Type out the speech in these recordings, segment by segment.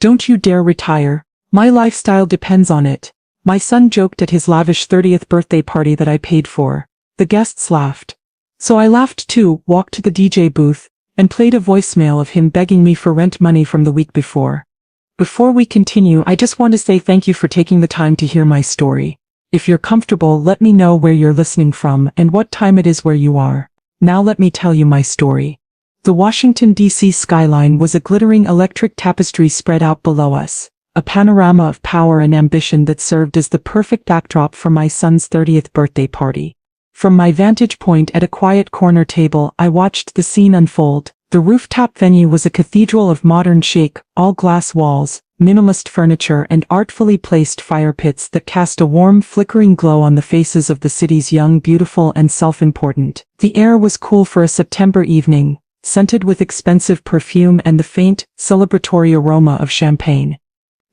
Don't you dare retire. My lifestyle depends on it. My son joked at his lavish 30th birthday party that I paid for. The guests laughed. So I laughed too, walked to the DJ booth, and played a voicemail of him begging me for rent money from the week before. Before we continue, I just want to say thank you for taking the time to hear my story. If you're comfortable, let me know where you're listening from and what time it is where you are. Now let me tell you my story. The Washington, D.C. skyline was a glittering electric tapestry spread out below us, a panorama of power and ambition that served as the perfect backdrop for my son's 30th birthday party. From my vantage point at a quiet corner table, I watched the scene unfold. The rooftop venue was a cathedral of modern chic, all-glass walls, minimalist furniture and artfully placed fire pits that cast a warm, flickering glow on the faces of the city's young, beautiful and self-important. The air was cool for a September evening, scented with expensive perfume and the faint, celebratory aroma of champagne.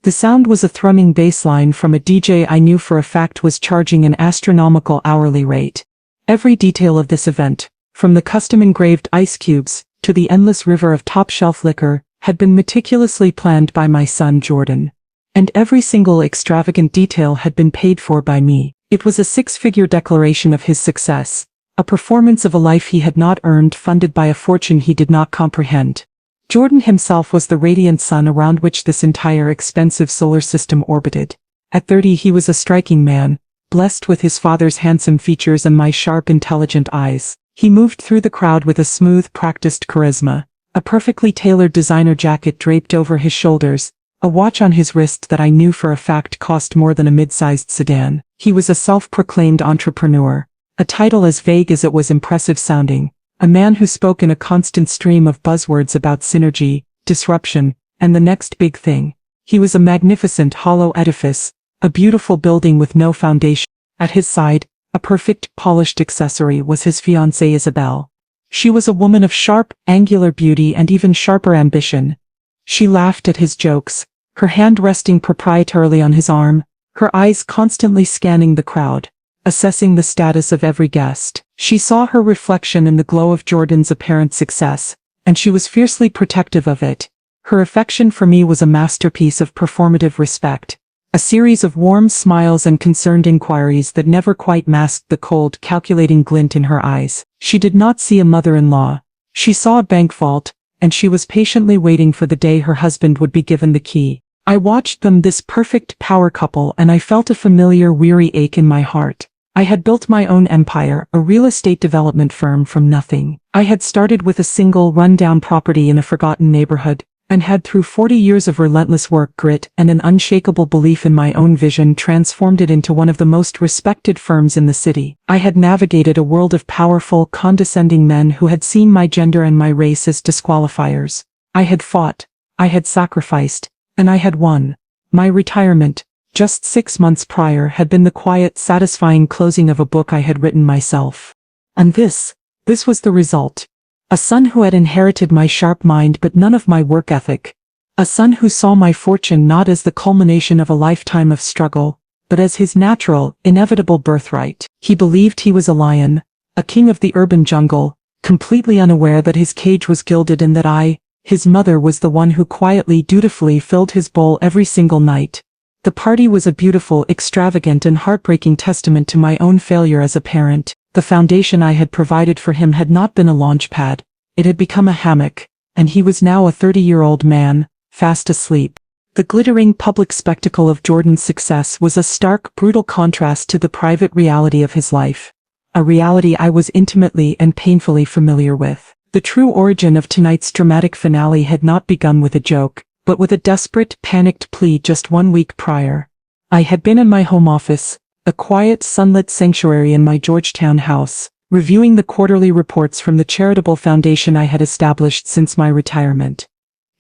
The sound was a thrumming bass line from a DJ I knew for a fact was charging an astronomical hourly rate. Every detail of this event, from the custom-engraved ice cubes to the endless river of top-shelf liquor, had been meticulously planned by my son Jordan. And every single extravagant detail had been paid for by me. It was a six-figure declaration of his success, a performance of a life he had not earned, funded by a fortune he did not comprehend. Jordan himself was the radiant sun around which this entire expensive solar system orbited. At 30 he was a striking man, blessed with his father's handsome features and my sharp, intelligent eyes. He moved through the crowd with a smooth, practiced charisma, a perfectly tailored designer jacket draped over his shoulders, a watch on his wrist that I knew for a fact cost more than a mid-sized sedan. He was a self-proclaimed entrepreneur, a title as vague as it was impressive sounding, a man who spoke in a constant stream of buzzwords about synergy, disruption, and the next big thing. He was a magnificent hollow edifice, a beautiful building with no foundation. At his side, a perfect, polished accessory, was his fiancée Isabel. She was a woman of sharp, angular beauty and even sharper ambition. She laughed at his jokes, her hand resting proprietarily on his arm, her eyes constantly scanning the crowd, assessing the status of every guest. She saw her reflection in the glow of Jordan's apparent success, and she was fiercely protective of it. Her affection for me was a masterpiece of performative respect. A series of warm smiles and concerned inquiries that never quite masked the cold, calculating glint in her eyes. She did not see a mother-in-law. She saw a bank vault, and she was patiently waiting for the day her husband would be given the key. I watched them, this perfect power couple, and I felt a familiar, weary ache in my heart. I had built my own empire, a real estate development firm, from nothing. I had started with a single, run-down property in a forgotten neighborhood, and had through 40 years of relentless work, grit, and an unshakable belief in my own vision transformed it into one of the most respected firms in the city. I had navigated a world of powerful, condescending men who had seen my gender and my race as disqualifiers. I had fought, I had sacrificed, and I had won. My retirement, just 6 months prior, had been the quiet, satisfying closing of a book I had written myself. And this was the result. A son who had inherited my sharp mind but none of my work ethic. A son who saw my fortune not as the culmination of a lifetime of struggle, but as his natural, inevitable birthright. He believed he was a lion, a king of the urban jungle, completely unaware that his cage was gilded and that I, his mother, was the one who quietly, dutifully filled his bowl every single night. The party was a beautiful, extravagant and heartbreaking testament to my own failure as a parent. The foundation I had provided for him had not been a launch pad. It had become a hammock, and he was now a 30-year-old man, fast asleep. The glittering public spectacle of Jordan's success was a stark, brutal contrast to the private reality of his life. A reality I was intimately and painfully familiar with. The true origin of tonight's dramatic finale had not begun with a joke, but with a desperate, panicked plea just 1 week prior. I had been in my home office, a quiet, sunlit sanctuary in my Georgetown house, reviewing the quarterly reports from the charitable foundation I had established since my retirement.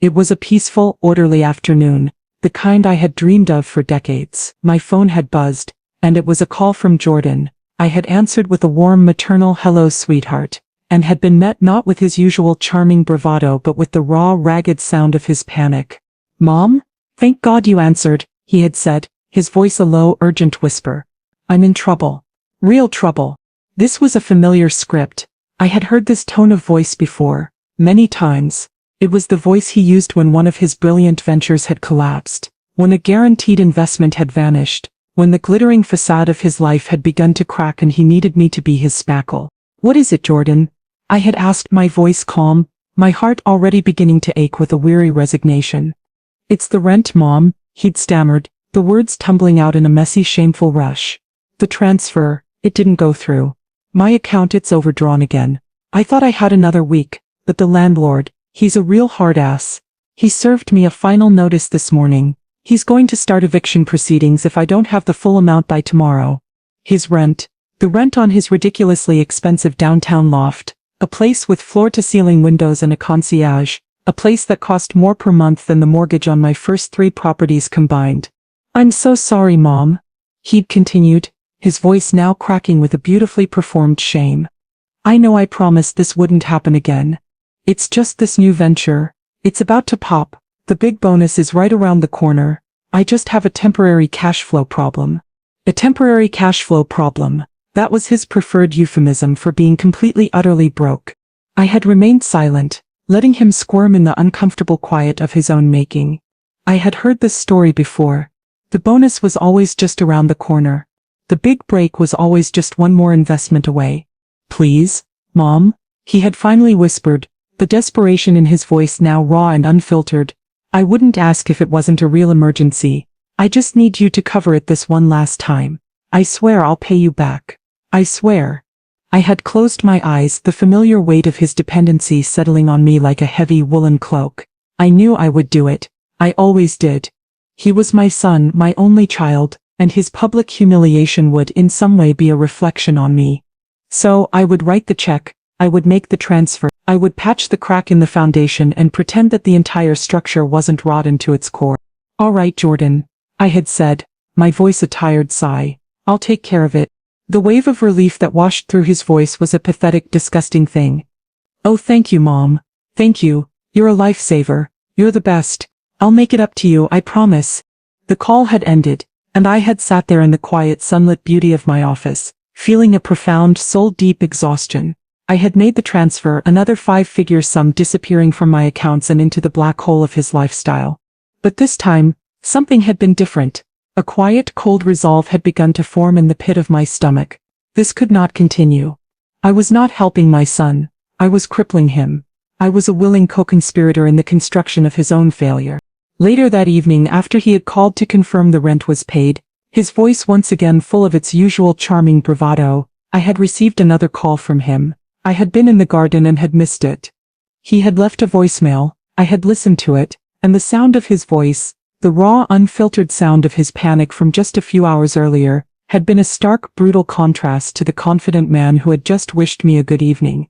It was a peaceful, orderly afternoon, the kind I had dreamed of for decades. My phone had buzzed, and it was a call from Jordan. I had answered with a warm maternal "hello, sweetheart," and had been met not with his usual charming bravado but with the raw, ragged sound of his panic. "Mom? Thank God you answered," he had said, his voice a low, urgent whisper. "I'm in trouble. Real trouble." This was a familiar script. I had heard this tone of voice before, many times. It was the voice he used when one of his brilliant ventures had collapsed, when a guaranteed investment had vanished, when the glittering facade of his life had begun to crack and he needed me to be his spackle. "What is it, Jordan?" I had asked, my voice calm, my heart already beginning to ache with a weary resignation. "It's the rent, Mom," he'd stammered, the words tumbling out in a messy, shameful rush. "The transfer, it didn't go through. My account, it's overdrawn again. I thought I had another week, but the landlord, he's a real hard ass. He served me a final notice this morning. He's going to start eviction proceedings if I don't have the full amount by tomorrow. His rent, the rent on his ridiculously expensive downtown loft, a place with floor-to-ceiling windows and a concierge, a place that cost more per month than the mortgage on my first 3 properties combined. I'm so sorry, Mom," he'd continued, his voice now cracking with a beautifully performed shame. "I know I promised this wouldn't happen again. It's just this new venture. It's about to pop. The big bonus is right around the corner. I just have a temporary cash flow problem." A temporary cash flow problem. That was his preferred euphemism for being completely utterly broke. I had remained silent, letting him squirm in the uncomfortable quiet of his own making. I had heard this story before. The bonus was always just around the corner. The big break was always just one more investment away. "Please, Mom," he had finally whispered, the desperation in his voice now raw and unfiltered. "I wouldn't ask if it wasn't a real emergency. I just need you to cover it this one last time. I swear I'll pay you back. I swear." I had closed my eyes, the familiar weight of his dependency settling on me like a heavy woolen cloak. I knew I would do it. I always did. He was my son, my only child, and his public humiliation would in some way be a reflection on me. So I would write the check, I would make the transfer, I would patch the crack in the foundation and pretend that the entire structure wasn't rotten to its core. "All right, Jordan," I had said, my voice a tired sigh. "I'll take care of it." The wave of relief that washed through his voice was a pathetic, disgusting thing. "Oh, thank you, Mom. Thank you. You're a lifesaver. You're the best. I'll make it up to you, I promise." The call had ended, and I had sat there in the quiet, sunlit beauty of my office, feeling a profound, soul-deep exhaustion. I had made the transfer, another 5-figure sum disappearing from my accounts and into the black hole of his lifestyle. But this time, something had been different. A quiet, cold resolve had begun to form in the pit of my stomach. This could not continue. I was not helping my son. I was crippling him. I was a willing co-conspirator in the construction of his own failure. Later that evening, after he had called to confirm the rent was paid, his voice once again full of its usual charming bravado, I had received another call from him. I had been in the garden and had missed it. He had left a voicemail. I had listened to it, and the sound of his voice, the raw, unfiltered sound of his panic from just a few hours earlier, had been a stark, brutal contrast to the confident man who had just wished me a good evening.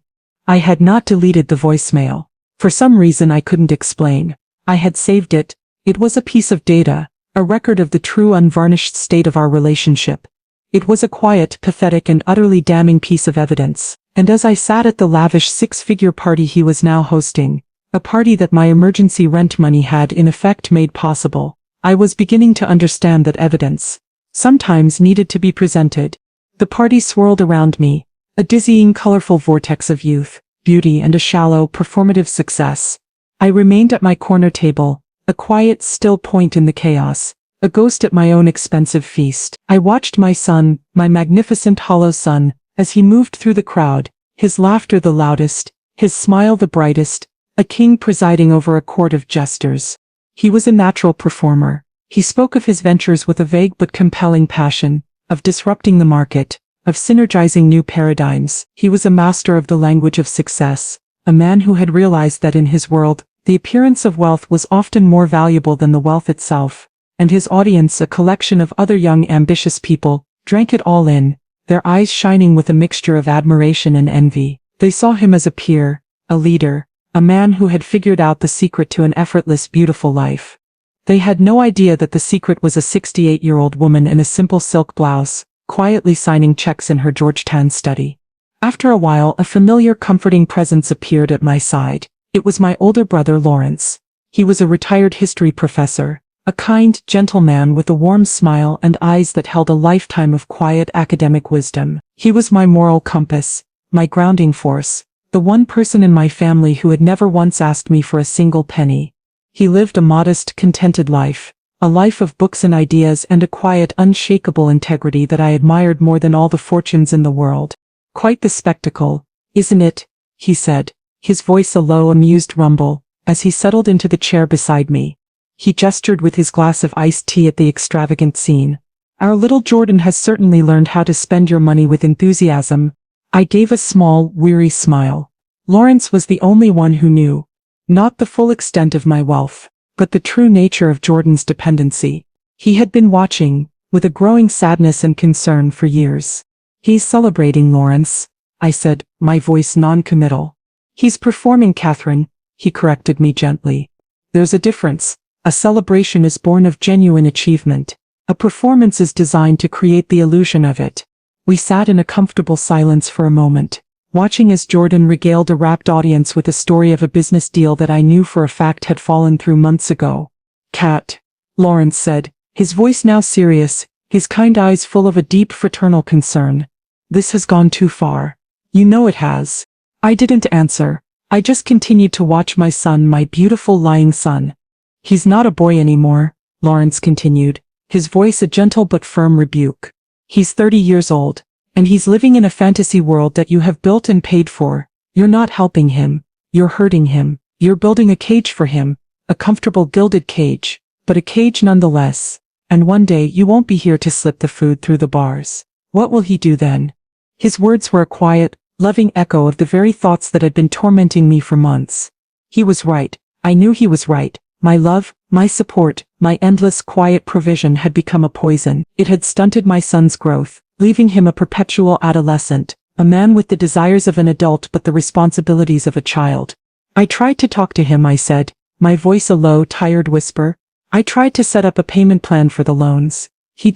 I had not deleted the voicemail. For some reason I couldn't explain. I had saved it. It was a piece of data, a record of the true, unvarnished state of our relationship. It was a quiet, pathetic, and utterly damning piece of evidence. And as I sat at the lavish 6-figure party he was now hosting, a party that my emergency rent money had in effect made possible, I was beginning to understand that evidence sometimes needed to be presented. The party swirled around me, a dizzying, colorful vortex of youth, beauty, and a shallow, performative success. I remained at my corner table, a quiet, still point in the chaos, a ghost at my own expensive feast. I watched my son, my magnificent hollow son, as he moved through the crowd, his laughter the loudest, his smile the brightest, a king presiding over a court of jesters. He was a natural performer. He spoke of his ventures with a vague but compelling passion, of disrupting the market, of synergizing new paradigms. He was a master of the language of success, a man who had realized that in his world, the appearance of wealth was often more valuable than the wealth itself, and his audience, a collection of other young, ambitious people, drank it all in, their eyes shining with a mixture of admiration and envy. They saw him as a peer, a leader, a man who had figured out the secret to an effortless, beautiful life. They had no idea that the secret was a 68-year-old woman in a simple silk blouse, quietly signing checks in her Georgetown study. After a while, a familiar, comforting presence appeared at my side. It was my older brother Lawrence. He was a retired history professor, a kind, gentle man with a warm smile and eyes that held a lifetime of quiet academic wisdom. He was my moral compass, my grounding force, The one person in my family who had never once asked me for a single penny. He lived a modest, contented life. A life of books and ideas and a quiet, unshakable integrity that I admired more than all the fortunes in the world. Quite the spectacle, isn't it? He said, his voice a low, amused rumble, as he settled into the chair beside me. He gestured with his glass of iced tea at the extravagant scene. Our little Jordan has certainly learned how to spend your money with enthusiasm. I gave a small, weary smile. Lawrence was the only one who knew. Not the full extent of my wealth, but the true nature of Jordan's dependency. He had been watching, with a growing sadness and concern for years. He's celebrating, Lawrence, I said, my voice non-committal. He's performing, Catherine, he corrected me gently. There's a difference. A celebration is born of genuine achievement. A performance is designed to create the illusion of it. We sat in a comfortable silence for a moment, watching as Jordan regaled a rapt audience with a story of a business deal that I knew for a fact had fallen through months ago. Cat, Lawrence said, his voice now serious, his kind eyes full of a deep fraternal concern. This has gone too far. You know it has. I didn't answer. I just continued to watch my son, my beautiful lying son. He's not a boy anymore, Lawrence continued, his voice a gentle but firm rebuke. He's 30 years old. And he's living in a fantasy world that you have built and paid for. You're not helping him. You're hurting him. You're building a cage for him. A comfortable gilded cage. But a cage nonetheless. And one day you won't be here to slip the food through the bars. What will he do then? His words were a quiet, loving echo of the very thoughts that had been tormenting me for months. He was right. I knew he was right. My love, my support, my endless quiet provision had become a poison. It had stunted my son's growth, leaving him a perpetual adolescent, a man with the desires of an adult but the responsibilities of a child. I tried to talk to him, I said, my voice a low, tired whisper. I tried to set up a payment plan for the loans. He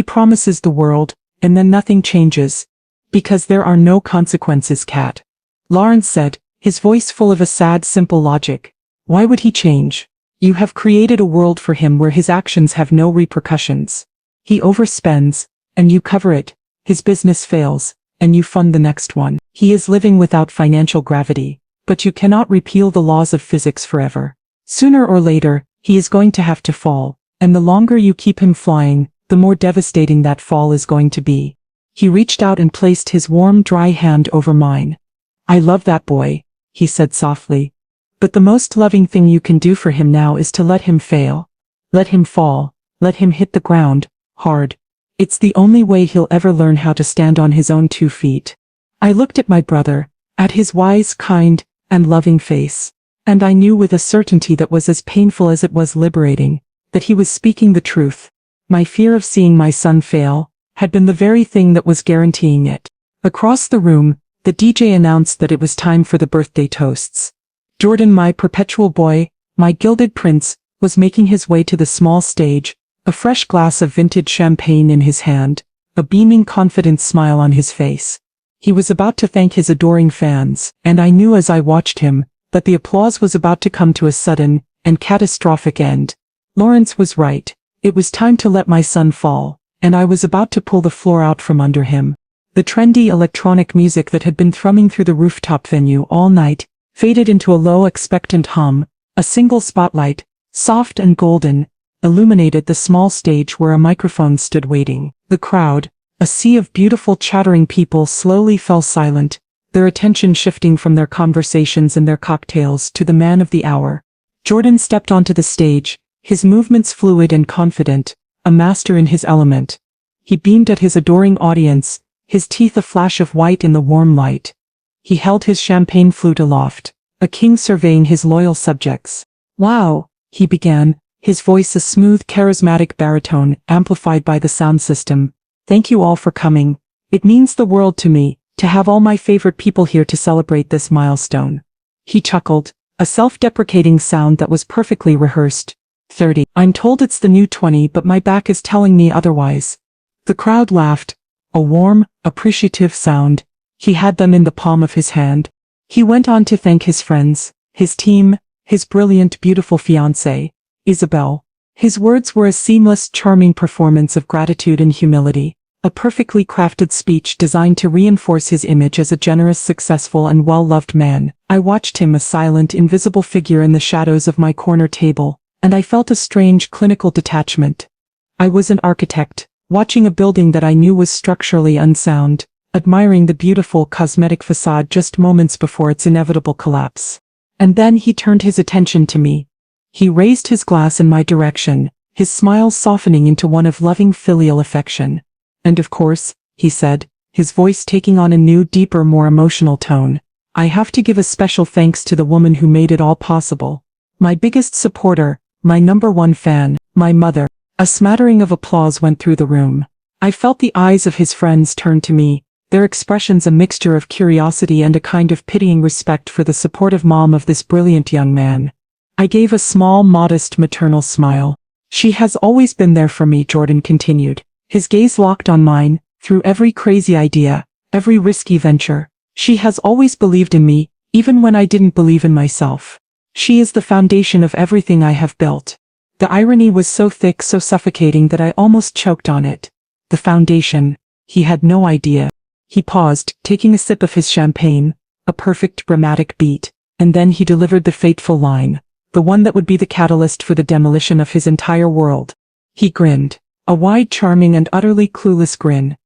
promises the world, and then nothing changes. Because there are no consequences, Cat. Lawrence said, his voice full of a sad, simple logic. Why would he change? You have created a world for him where his actions have no repercussions. He overspends, and you cover it. His business fails, and you fund the next one. He is living without financial gravity, but you cannot repeal the laws of physics forever. Sooner or later, he is going to have to fall, and the longer you keep him flying, the more devastating that fall is going to be. He reached out and placed his warm, dry hand over mine. I love that boy, he said softly. But the most loving thing you can do for him now is to let him fail. Let him fall. Let him hit the ground, hard. It's the only way he'll ever learn how to stand on his own 2 feet. I looked at my brother, at his wise, kind, and loving face, and I knew with a certainty that was as painful as it was liberating, that he was speaking the truth. My fear of seeing my son fail had been the very thing that was guaranteeing it. Across the room, the DJ announced that it was time for the birthday toasts. Jordan, my perpetual boy, my gilded prince, was making his way to the small stage, a fresh glass of vintage champagne in his hand, a beaming, confident smile on his face. He was about to thank his adoring fans, and I knew as I watched him, that the applause was about to come to a sudden and catastrophic end. Lawrence was right. It was time to let my son fall, and I was about to pull the floor out from under him. The trendy electronic music that had been thrumming through the rooftop venue all night faded into a low, expectant hum. A single spotlight, soft and golden, illuminated the small stage where a microphone stood waiting. The crowd, a sea of beautiful chattering people, slowly fell silent, their attention shifting from their conversations and their cocktails to the man of the hour. Jordan stepped onto the stage, his movements fluid and confident, a master in his element. He beamed at his adoring audience, his teeth a flash of white in the warm light. He held his champagne flute aloft, a king surveying his loyal subjects. "Wow," he began, his voice a smooth, charismatic baritone amplified by the sound system. "Thank you all for coming. It means the world to me, to have all my favorite people here to celebrate this milestone." He chuckled, a self-deprecating sound that was perfectly rehearsed. 30. I'm told it's the new 20, but my back is telling me otherwise. The crowd laughed, a warm, appreciative sound. He had them in the palm of his hand. He went on to thank his friends, his team, his brilliant, beautiful fiancée, Isabel. His words were a seamless, charming performance of gratitude and humility, a perfectly crafted speech designed to reinforce his image as a generous, successful, and well-loved man. I watched him, a silent, invisible figure in the shadows of my corner table, and I felt a strange, clinical detachment. I was an architect, watching a building that I knew was structurally unsound, admiring the beautiful, cosmetic facade just moments before its inevitable collapse. And then he turned his attention to me. He raised his glass in my direction, his smile softening into one of loving filial affection. "And of course," he said, his voice taking on a new, deeper, more emotional tone, "I have to give a special thanks to the woman who made it all possible. My biggest supporter, my #1 fan, my mother." A smattering of applause went through the room. I felt the eyes of his friends turn to me, their expressions a mixture of curiosity and a kind of pitying respect for the supportive mom of this brilliant young man. I gave a small, modest maternal smile. "She has always been there for me," Jordan continued. His gaze locked on mine, through every crazy idea, every risky venture. "She has always believed in me, even when I didn't believe in myself. She is the foundation of everything I have built." The irony was so thick, so suffocating that I almost choked on it. The foundation. He had no idea. He paused, taking a sip of his champagne, a perfect dramatic beat, and then he delivered the fateful line, the one that would be the catalyst for the demolition of his entire world. He grinned. A wide, charming, and utterly clueless grin.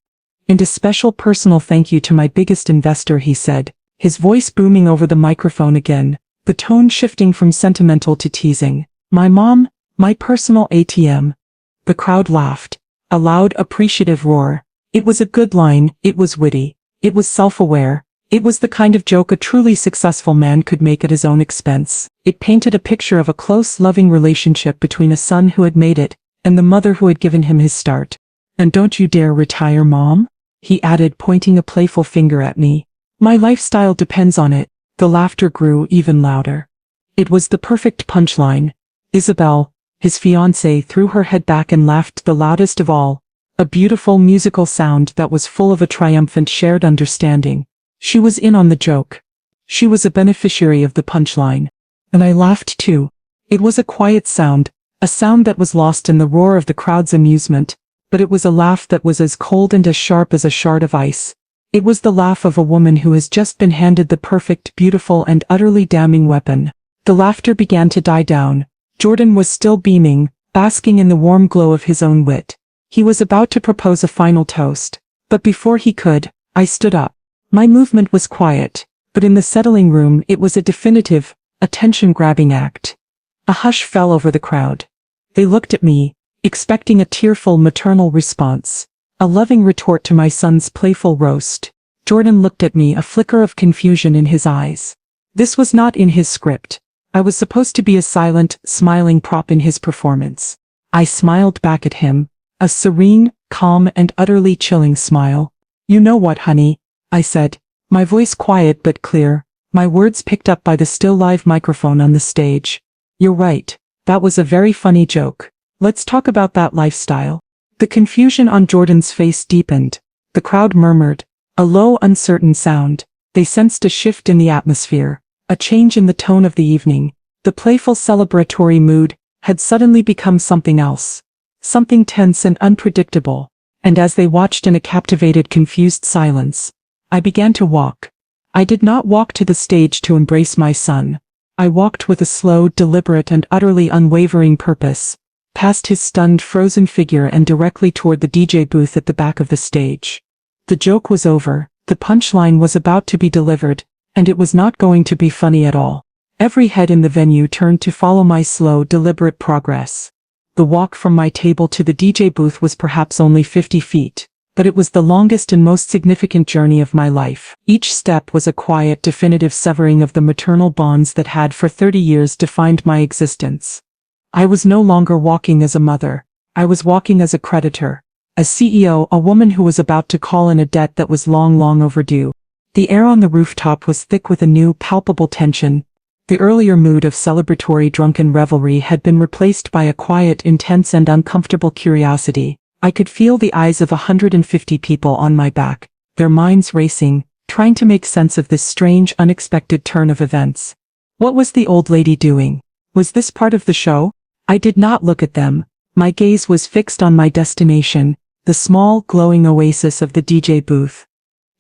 "And a special personal thank you to my biggest investor," he said, his voice booming over the microphone again, the tone shifting from sentimental to teasing. "My mom, my personal ATM." The crowd laughed. A loud, appreciative roar. It was a good line, it was witty, it was self-aware, it was the kind of joke a truly successful man could make at his own expense. It painted a picture of a close, loving relationship between a son who had made it, and the mother who had given him his start. "And don't you dare retire, Mom," he added, pointing a playful finger at me. "My lifestyle depends on it." The laughter grew even louder. It was the perfect punchline. Isabel, his fiancée, threw her head back and laughed the loudest of all, a beautiful musical sound that was full of a triumphant shared understanding. She was in on the joke. She was a beneficiary of the punchline. And I laughed too. It was a quiet sound, a sound that was lost in the roar of the crowd's amusement, but it was a laugh that was as cold and as sharp as a shard of ice. It was the laugh of a woman who has just been handed the perfect, beautiful, and utterly damning weapon. The laughter began to die down. Jordan was still beaming, basking in the warm glow of his own wit. He was about to propose a final toast. But before he could, I stood up. My movement was quiet, but in the settling room it was a definitive, attention-grabbing act. A hush fell over the crowd. They looked at me, expecting a tearful maternal response, a loving retort to my son's playful roast. Jordan looked at me, a flicker of confusion in his eyes. This was not in his script. I was supposed to be a silent, smiling prop in his performance. I smiled back at him, a serene, calm, and utterly chilling smile. "You know what, honey," I said, my voice quiet but clear, my words picked up by the still live microphone on the stage. "You're right. That was a very funny joke. Let's talk about that lifestyle." The confusion on Jordan's face deepened. The crowd murmured, a low, uncertain sound. They sensed a shift in the atmosphere, a change in the tone of the evening. The playful celebratory mood had suddenly become something else, something tense and unpredictable. And as they watched in a captivated, confused silence, I began to walk. I did not walk to the stage to embrace my son. I walked with a slow, deliberate, and utterly unwavering purpose, past his stunned, frozen figure and directly toward the DJ booth at the back of the stage. The joke was over, the punchline was about to be delivered, and it was not going to be funny at all. Every head in the venue turned to follow my slow, deliberate progress. The walk from my table to the DJ booth was perhaps only 50 feet, but it was the longest and most significant journey of my life. Each step was a quiet, definitive severing of the maternal bonds that had for 30 years defined my existence. I was no longer walking as a mother. I was walking as a creditor, a CEO, a woman who was about to call in a debt that was long, long overdue. The air on the rooftop was thick with a new, palpable tension. The earlier mood of celebratory drunken revelry had been replaced by a quiet, intense, and uncomfortable curiosity. I could feel the eyes of 150 people on my back, their minds racing, trying to make sense of this strange, unexpected turn of events. What was the old lady doing? Was this part of the show? I did not look at them. My gaze was fixed on my destination, the small, glowing oasis of the DJ booth.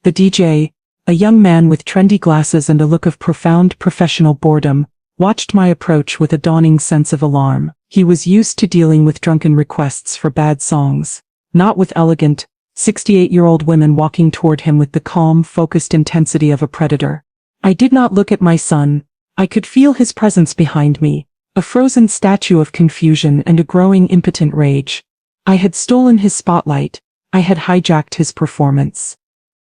The DJ, a young man with trendy glasses and a look of profound professional boredom, watched my approach with a dawning sense of alarm. He was used to dealing with drunken requests for bad songs, not with elegant, 68-year-old women walking toward him with the calm, focused intensity of a predator. I did not look at my son. I could feel his presence behind me, a frozen statue of confusion and a growing impotent rage. I had stolen his spotlight. I had hijacked his performance.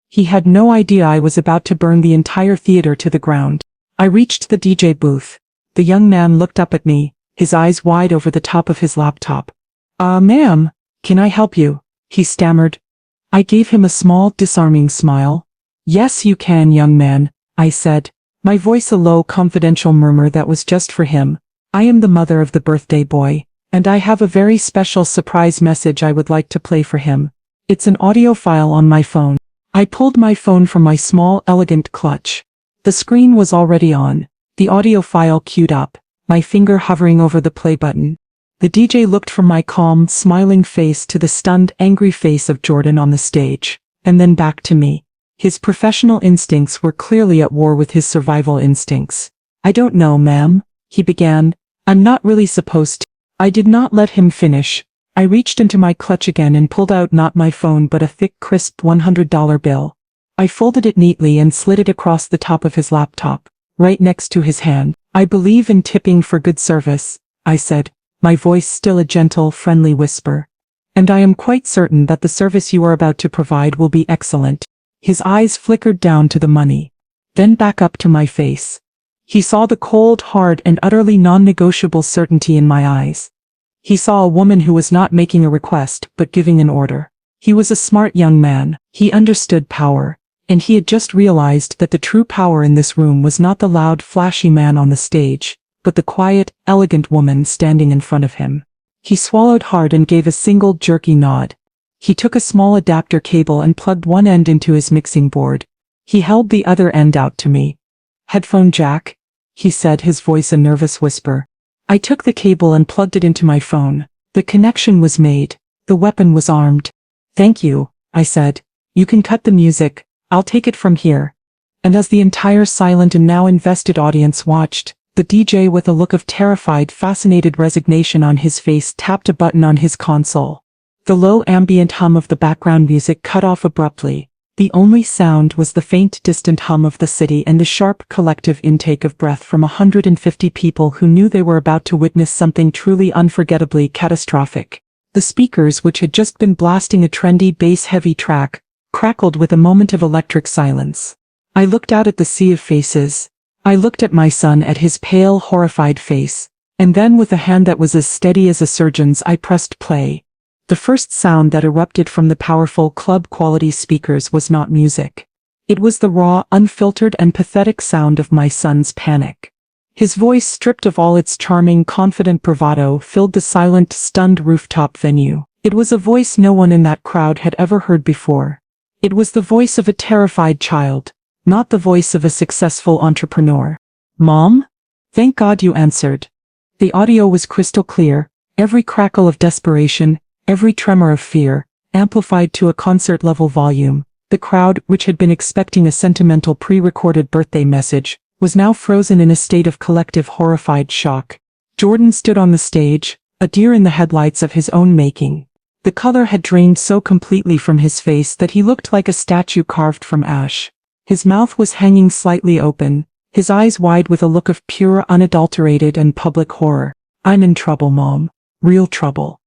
He had no idea I was about to burn the entire theater to the ground. I reached the DJ booth. The young man looked up at me, his eyes wide over the top of his laptop. Ma'am, can I help you?" he stammered. I gave him a small, disarming smile. "Yes, you can, young man," I said, my voice a low, confidential murmur that was just for him. "I am the mother of the birthday boy, and I have a very special surprise message I would like to play for him. It's an audio file on my phone." I pulled my phone from my small, elegant clutch. The screen was already on, the audio file queued up, my finger hovering over the play button. The DJ looked from my calm, smiling face to the stunned, angry face of Jordan on the stage, and then back to me. His professional instincts were clearly at war with his survival instincts. "I don't know, ma'am," he began. "I'm not really supposed to." I did not let him finish. I reached into my clutch again and pulled out not my phone but a thick, crisp $100 bill. I folded it neatly and slid it across the top of his laptop, right next to his hand. "I believe in tipping for good service," I said, my voice still a gentle, friendly whisper. "And I am quite certain that the service you are about to provide will be excellent." His eyes flickered down to the money, then back up to my face. He saw the cold, hard, and utterly non-negotiable certainty in my eyes. He saw a woman who was not making a request, but giving an order. He was a smart young man. He understood power, and he had just realized that the true power in this room was not the loud, flashy man on the stage, but the quiet, elegant woman standing in front of him. He swallowed hard and gave a single jerky nod. He took a small adapter cable and plugged one end into his mixing board. He held the other end out to me. "Headphone jack?" he said, his voice a nervous whisper. I took the cable and plugged it into my phone. The connection was made. The weapon was armed. "Thank you," I said. "You can cut the music. I'll take it from here." And as the entire silent and now invested audience watched, the DJ, with a look of terrified, fascinated resignation on his face, tapped a button on his console. The low ambient hum of the background music cut off abruptly. The only sound was the faint, distant hum of the city and the sharp, collective intake of breath from 150 people who knew they were about to witness something truly unforgettably catastrophic. The speakers, which had just been blasting a trendy, bass-heavy track, crackled with a moment of electric silence. I looked out at the sea of faces. I looked at my son, at his pale, horrified face, and then with a hand that was as steady as a surgeon's I pressed play. The first sound that erupted from the powerful club-quality speakers was not music. It was the raw, unfiltered and pathetic sound of my son's panic. His voice, stripped of all its charming, confident bravado, filled the silent, stunned rooftop venue. It was a voice no one in that crowd had ever heard before. It was the voice of a terrified child, not the voice of a successful entrepreneur. "Mom? Thank God you answered." The audio was crystal clear, every crackle of desperation, every tremor of fear, amplified to a concert-level volume. The crowd, which had been expecting a sentimental pre-recorded birthday message, was now frozen in a state of collective horrified shock. Jordan stood on the stage, a deer in the headlights of his own making. The color had drained so completely from his face that he looked like a statue carved from ash. His mouth was hanging slightly open, his eyes wide with a look of pure, unadulterated and public horror. "I'm in trouble, Mom. Real trouble."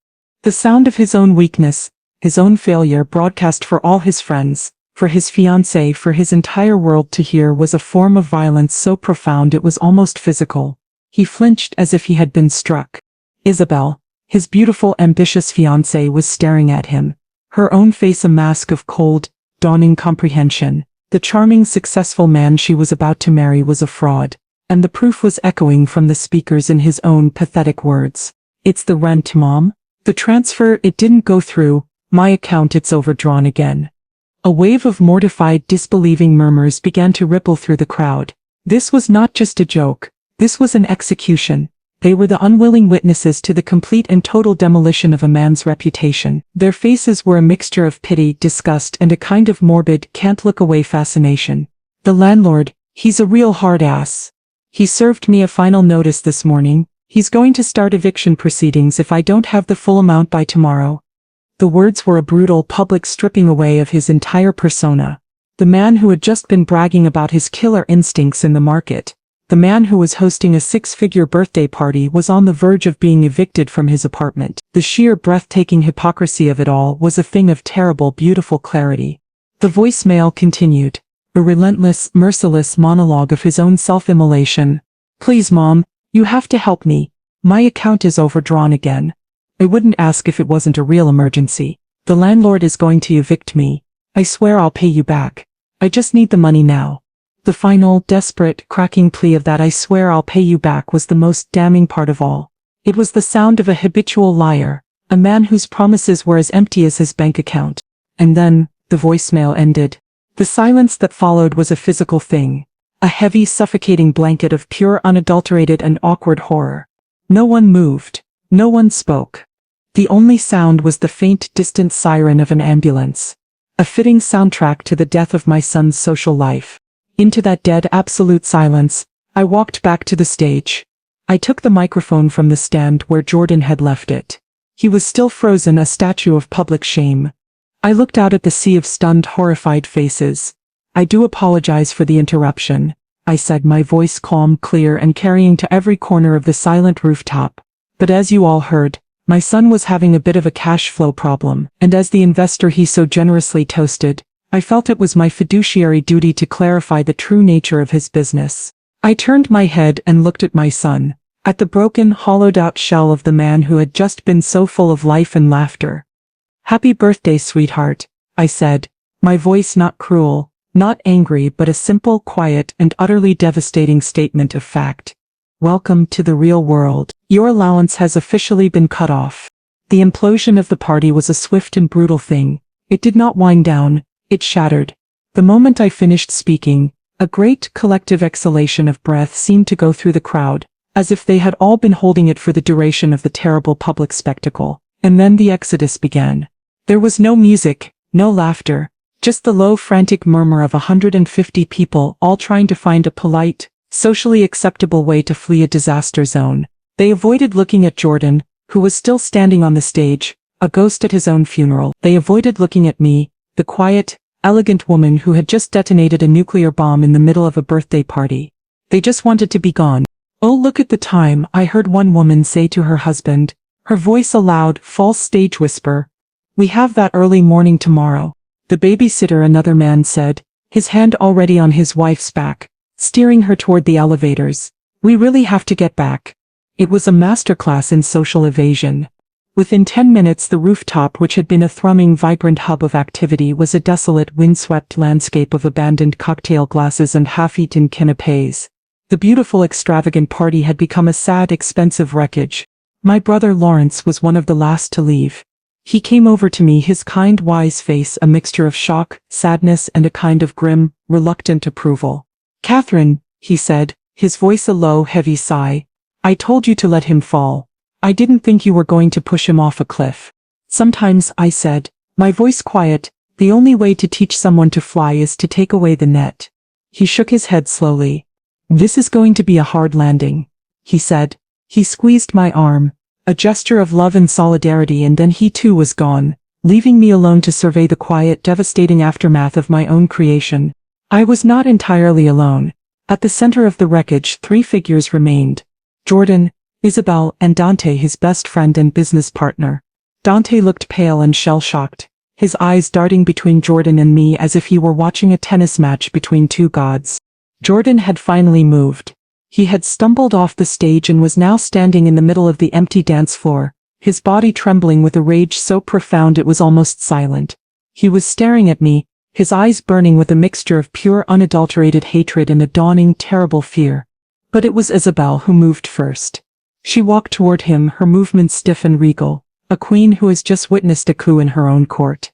The sound of his own weakness, his own failure, broadcast for all his friends, for his fiancée, for his entire world to hear, was a form of violence so profound it was almost physical. He flinched as if he had been struck. Isabel, his beautiful, ambitious fiancée, was staring at him, her own face a mask of cold, dawning comprehension. The charming, successful man she was about to marry was a fraud, and the proof was echoing from the speakers in his own pathetic words. "It's the rent, Mom. The transfer, it didn't go through. My account, it's overdrawn again." A wave of mortified, disbelieving murmurs began to ripple through the crowd. This was not just a joke. This was an execution. They were the unwilling witnesses to the complete and total demolition of a man's reputation. Their faces were a mixture of pity, disgust, and a kind of morbid, can't-look-away fascination. The landlord, he's a real hard ass. He served me a final notice this morning. He's going to start eviction proceedings if I don't have the full amount by tomorrow. The words were a brutal public stripping away of his entire persona. The man who had just been bragging about his killer instincts in the market. The man who was hosting a six-figure birthday party was on the verge of being evicted from his apartment. The sheer breathtaking hypocrisy of it all was a thing of terrible, beautiful clarity. The voicemail continued. A relentless, merciless monologue of his own self-immolation. Please, Mom, you have to help me. My account is overdrawn again. I wouldn't ask if it wasn't a real emergency. The landlord is going to evict me. I swear I'll pay you back. I just need the money now. The final, desperate, cracking plea of that "I swear I'll pay you back" was the most damning part of all. It was the sound of a habitual liar, a man whose promises were as empty as his bank account. And then, the voicemail ended. The silence that followed was a physical thing. A heavy, suffocating blanket of pure, unadulterated and awkward horror. No one moved. No one spoke. The only sound was the faint, distant siren of an ambulance. A fitting soundtrack to the death of my son's social life. Into that dead, absolute silence, I walked back to the stage. I took the microphone from the stand where Jordan had left it. He was still frozen, a statue of public shame. I looked out at the sea of stunned, horrified faces. I do apologize for the interruption, I said, my voice calm, clear, and carrying to every corner of the silent rooftop. But as you all heard, my son was having a bit of a cash flow problem, and as the investor he so generously toasted, I felt it was my fiduciary duty to clarify the true nature of his business. I turned my head and looked at my son, at the broken, hollowed-out shell of the man who had just been so full of life and laughter. "Happy birthday, sweetheart," I said, my voice not cruel, not angry, but a simple, quiet, and utterly devastating statement of fact. "Welcome to the real world. Your allowance has officially been cut off." The implosion of the party was a swift and brutal thing. It did not wind down. It shattered. The moment I finished speaking, a great, collective exhalation of breath seemed to go through the crowd, as if they had all been holding it for the duration of the terrible public spectacle. And then the exodus began. There was no music, no laughter, just the low, frantic murmur of 150 people all trying to find a polite, socially acceptable way to flee a disaster zone. They avoided looking at Jordan, who was still standing on the stage, a ghost at his own funeral. They avoided looking at me, the quiet, elegant woman who had just detonated a nuclear bomb in the middle of a birthday party. They just wanted to be gone. "Oh, look at the time," I heard one woman say to her husband, her voice a loud, false stage whisper. "We have that early morning tomorrow." "The babysitter," another man said, his hand already on his wife's back, steering her toward the elevators. "We really have to get back." It was a masterclass in social evasion. Within 10 minutes the rooftop, which had been a thrumming, vibrant hub of activity, was a desolate, windswept landscape of abandoned cocktail glasses and half-eaten canapés. The beautiful, extravagant party had become a sad, expensive wreckage. My brother Lawrence was one of the last to leave. He came over to me, his kind, wise face a mixture of shock, sadness, and a kind of grim, reluctant approval. "Catherine," he said, his voice a low, heavy sigh, "I told you to let him fall. I didn't think you were going to push him off a cliff." "Sometimes," I said, my voice quiet, "the only way to teach someone to fly is to take away the net." He shook his head slowly. "This is going to be a hard landing," he said. He squeezed my arm, a gesture of love and solidarity, and then he too was gone, leaving me alone to survey the quiet, devastating aftermath of my own creation. I was not entirely alone. At the center of the wreckage, 3 figures remained. Jordan, Isabel, and Dante, his best friend and business partner. Dante looked pale and shell-shocked, his eyes darting between Jordan and me as if he were watching a tennis match between two gods. Jordan had finally moved. He had stumbled off the stage and was now standing in the middle of the empty dance floor, his body trembling with a rage so profound it was almost silent. He was staring at me, his eyes burning with a mixture of pure, unadulterated hatred and a dawning, terrible fear. But it was Isabel who moved first. She walked toward him, her movements stiff and regal, a queen who has just witnessed a coup in her own court.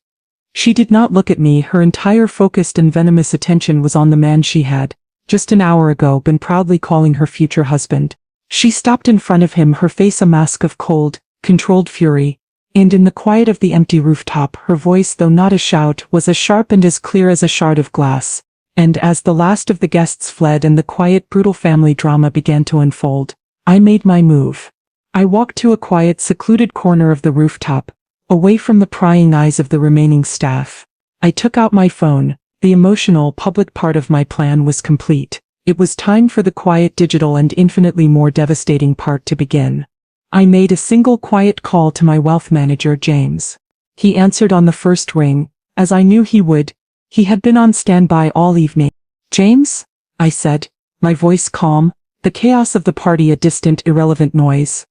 She did not look at me, her entire focused and venomous attention was on the man she had, just an hour ago, been proudly calling her future husband. She stopped in front of him, her face a mask of cold, controlled fury, and in the quiet of the empty rooftop, her voice, though not a shout, was as sharp and as clear as a shard of glass. And as the last of the guests fled and the quiet, brutal family drama began to unfold, I made my move. I walked to a quiet, secluded corner of the rooftop, away from the prying eyes of the remaining staff. I took out my phone. The emotional, public part of my plan was complete. It was time for the quiet, digital, and infinitely more devastating part to begin. I made a single quiet call to my wealth manager, James. He answered on the first ring, as I knew he would. He had been on standby all evening. "James?" I said, my voice calm, the chaos of the party a distant, irrelevant noise.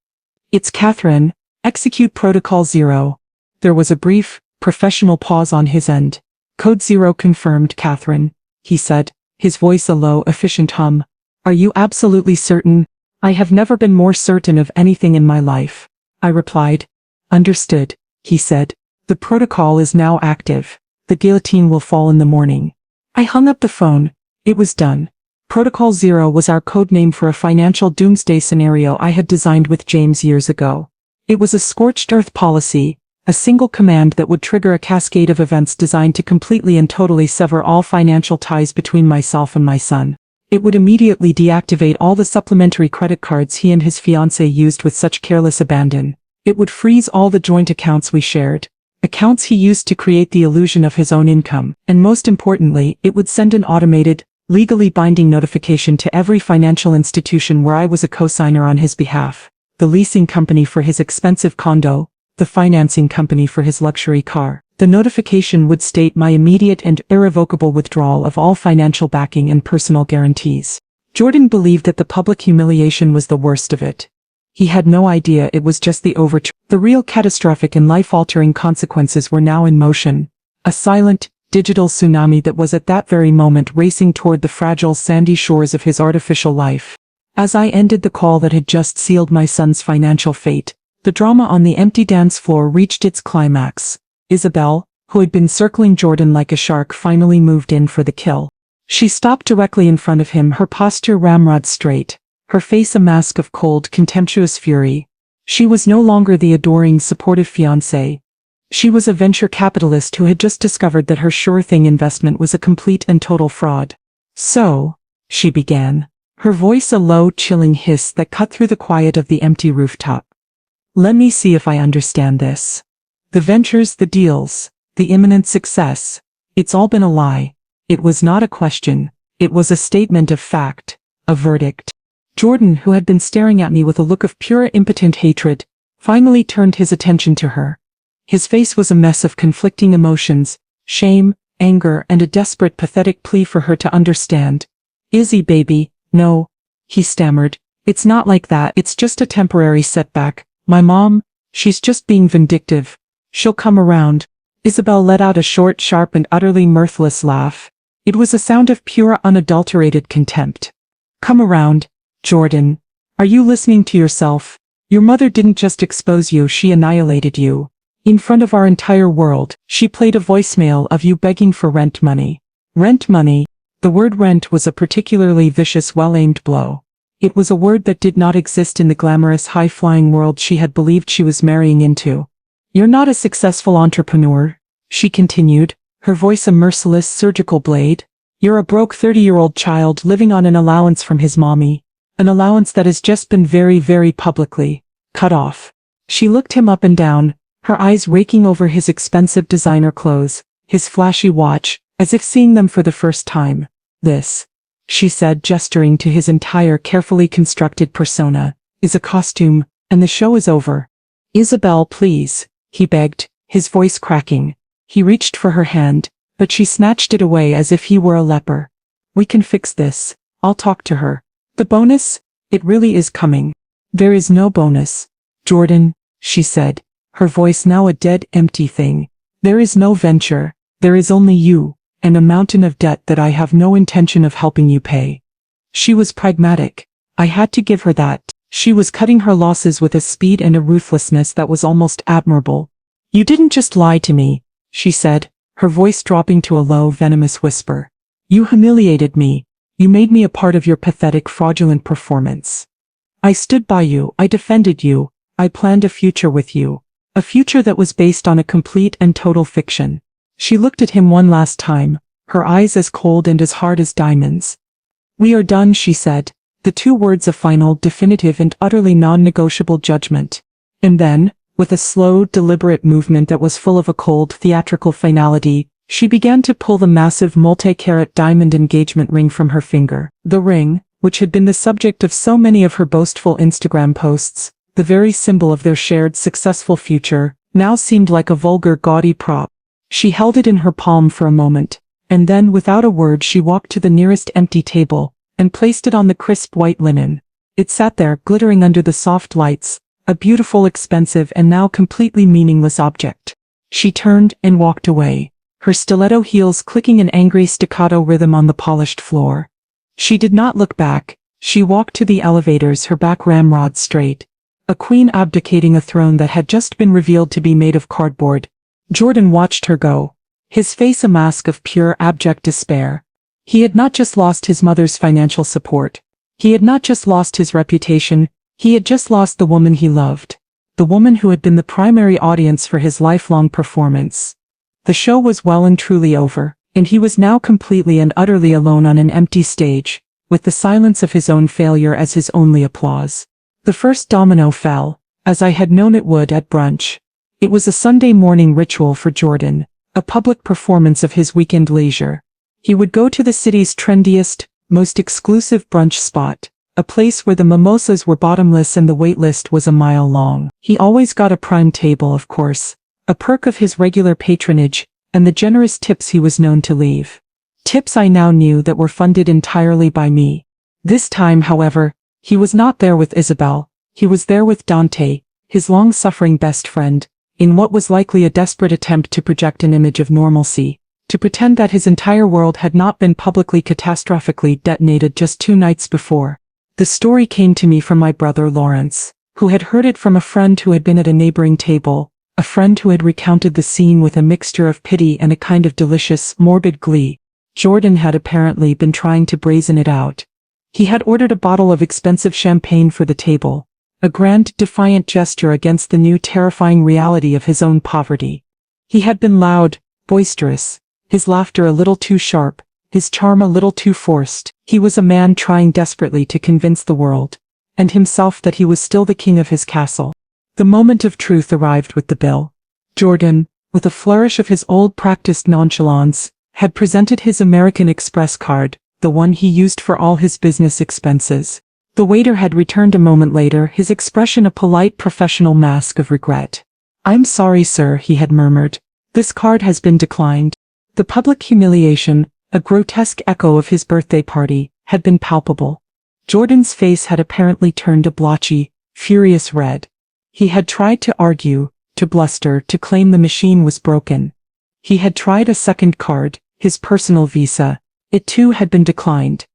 "It's Catherine. Execute Protocol 0. There was a brief, professional pause on his end. "Code 0 confirmed, Catherine," he said, his voice a low, efficient hum. "Are you absolutely certain?" "I have never been more certain of anything in my life," I replied. "Understood," he said. "The protocol is now active. The guillotine will fall in the morning." I hung up the phone. It was done. Protocol 0 was our code name for a financial doomsday scenario I had designed with James years ago. It was a scorched earth policy, a single command that would trigger a cascade of events designed to completely and totally sever all financial ties between myself and my son. It would immediately deactivate all the supplementary credit cards he and his fiancée used with such careless abandon. It would freeze all the joint accounts we shared, accounts he used to create the illusion of his own income, and most importantly, it would send an automated, legally binding notification to every financial institution where I was a co-signer on his behalf: the leasing company for his expensive condo, the financing company for his luxury car. The notification would state my immediate and irrevocable withdrawal of all financial backing and personal guarantees. Jordan believed that the public humiliation was the worst of it. He had no idea it was just the overture. The real catastrophic and life-altering consequences were now in motion. A silent, digital tsunami that was at that very moment racing toward the fragile sandy shores of his artificial life. As I ended the call that had just sealed my son's financial fate, the drama on the empty dance floor reached its climax. Isabel, who had been circling Jordan like a shark, finally moved in for the kill. She stopped directly in front of him, her posture ramrod straight, her face a mask of cold, contemptuous fury. She was no longer the adoring, supportive fiancée. She was a venture capitalist who had just discovered that her sure-thing investment was a complete and total fraud. "So," she began, her voice a low, chilling hiss that cut through the quiet of the empty rooftop. "Let me see if I understand this. The ventures, the deals, the imminent success, it's all been a lie." It was not a question, it was a statement of fact, a verdict. Jordan, who had been staring at me with a look of pure impotent hatred, finally turned his attention to her. His face was a mess of conflicting emotions, shame, anger, and a desperate, pathetic plea for her to understand. "Izzy, baby, no," he stammered. "It's not like that. It's just a temporary setback. My mom, she's just being vindictive. She'll come around." Isabel let out a short, sharp, and utterly mirthless laugh. It was a sound of pure, unadulterated contempt. "Come around, Jordan. Are you listening to yourself? Your mother didn't just expose you, she annihilated you. In front of our entire world, she played a voicemail of you begging for rent money." Rent money. The word rent was a particularly vicious, well-aimed blow. It was a word that did not exist in the glamorous, high-flying world she had believed she was marrying into. "You're not a successful entrepreneur," she continued, her voice a merciless, surgical blade. "You're a broke 30-year-old child living on an allowance from his mommy. An allowance that has just been very, very publicly cut off." She looked him up and down, her eyes raking over his expensive designer clothes, his flashy watch, as if seeing them for the first time. "This," she said, gesturing to his entire carefully constructed persona, "is a costume, and the show is over." "Isabel, please," he begged, his voice cracking. He reached for her hand, but she snatched it away as if he were a leper. "We can fix this. I'll talk to her. The bonus? It really is coming." "There is no bonus, Jordan," she said, her voice now a dead, empty thing. "There is no venture. There is only you, and a mountain of debt that I have no intention of helping you pay." She was pragmatic. I had to give her that. She was cutting her losses with a speed and a ruthlessness that was almost admirable. "You didn't just lie to me," she said, her voice dropping to a low, venomous whisper. "You humiliated me. You made me a part of your pathetic, fraudulent performance." I stood by you, I defended you, I planned a future with you. A future that was based on a complete and total fiction. She looked at him one last time, her eyes as cold and as hard as diamonds. We are done, she said, the two words of final, definitive and utterly non-negotiable judgment. And then, with a slow, deliberate movement that was full of a cold, theatrical finality, she began to pull the massive multi-carat diamond engagement ring from her finger. The ring, which had been the subject of so many of her boastful Instagram posts, the very symbol of their shared successful future, now seemed like a vulgar gaudy prop. She held it in her palm for a moment, and then without a word she walked to the nearest empty table, and placed it on the crisp white linen. It sat there, glittering under the soft lights, a beautiful, expensive and now completely meaningless object. She turned and walked away, her stiletto heels clicking an angry staccato rhythm on the polished floor. She did not look back. She walked to the elevators, her back ramrod straight. A queen abdicating a throne that had just been revealed to be made of cardboard. Jordan watched her go, his face a mask of pure abject despair. He had not just lost his mother's financial support. He had not just lost his reputation, he had just lost the woman he loved. The woman who had been the primary audience for his lifelong performance. The show was well and truly over, and he was now completely and utterly alone on an empty stage, with the silence of his own failure as his only applause. The first domino fell, as I had known it would at brunch. It was a Sunday morning ritual for Jordan, a public performance of his weekend leisure. He would go to the city's trendiest, most exclusive brunch spot, a place where the mimosas were bottomless and the wait list was a mile long. He always got a prime table, of course, a perk of his regular patronage, and the generous tips he was known to leave. Tips I now knew that were funded entirely by me. This time, however, he was not there with Isabel, he was there with Dante, his long-suffering best friend, in what was likely a desperate attempt to project an image of normalcy, to pretend that his entire world had not been publicly catastrophically detonated just 2 nights before. The story came to me from my brother Lawrence, who had heard it from a friend who had been at a neighboring table, a friend who had recounted the scene with a mixture of pity and a kind of delicious, morbid glee. Jordan had apparently been trying to brazen it out. He had ordered a bottle of expensive champagne for the table, a grand, defiant gesture against the new terrifying reality of his own poverty. He had been loud, boisterous, his laughter a little too sharp, his charm a little too forced. He was a man trying desperately to convince the world, and himself, that he was still the king of his castle. The moment of truth arrived with the bill. Jordan, with a flourish of his old practiced nonchalance, had presented his American Express card, the one he used for all his business expenses. The waiter had returned a moment later, his expression a polite professional mask of regret. "I'm sorry, sir," he had murmured. "This card has been declined." The public humiliation, a grotesque echo of his birthday party, had been palpable. Jordan's face had apparently turned a blotchy, furious red. He had tried to argue, to bluster, to claim the machine was broken. He had tried a second card, his personal visa. It too had been declined.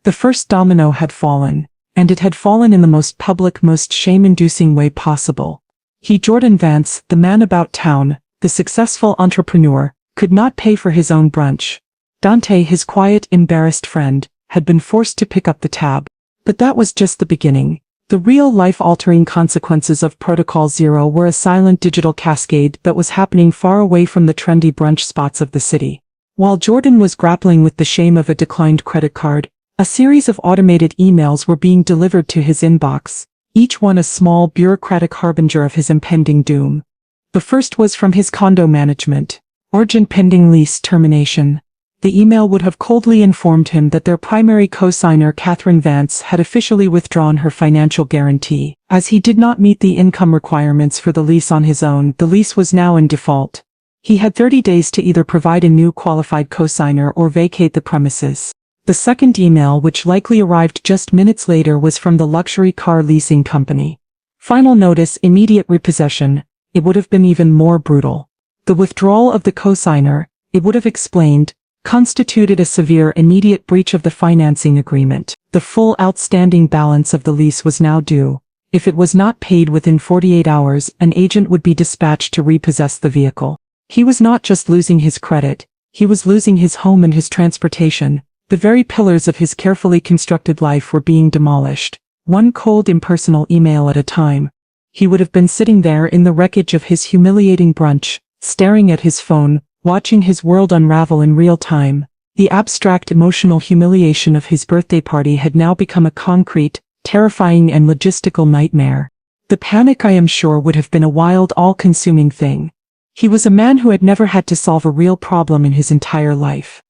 The first domino had fallen, and it had fallen in the most public, most shame-inducing way possible. He, Jordan Vance, the man about town, the successful entrepreneur, could not pay for his own brunch. Dante, his quiet, embarrassed friend, had been forced to pick up the tab. But that was just the beginning. The real life-altering consequences of Protocol Zero were a silent digital cascade that was happening far away from the trendy brunch spots of the city. While Jordan was grappling with the shame of a declined credit card, a series of automated emails were being delivered to his inbox, each one a small bureaucratic harbinger of his impending doom. The first was from his condo management. Urgent pending lease termination. The email would have coldly informed him that their primary co-signer Catherine Vance had officially withdrawn her financial guarantee. As he did not meet the income requirements for the lease on his own, the lease was now in default. He had 30 days to either provide a new qualified co-signer or vacate the premises. The second email, which likely arrived just minutes later, was from the luxury car leasing company. Final notice, immediate repossession. It would have been even more brutal. The withdrawal of the co-signer, it would have explained, constituted a severe immediate breach of the financing agreement. The full outstanding balance of the lease was now due. If it was not paid within 48 hours, an agent would be dispatched to repossess the vehicle. He was not just losing his credit, he was losing his home and his transportation. The very pillars of his carefully constructed life were being demolished. one cold impersonal email at a time. He would have been sitting there in the wreckage of his humiliating brunch, staring at his phone, watching his world unravel in real time. The abstract emotional humiliation of his birthday party had now become a concrete, terrifying and logistical nightmare. The panic, I am sure, would have been a wild, all-consuming thing. He was a man who had never had to solve a real problem in his entire life.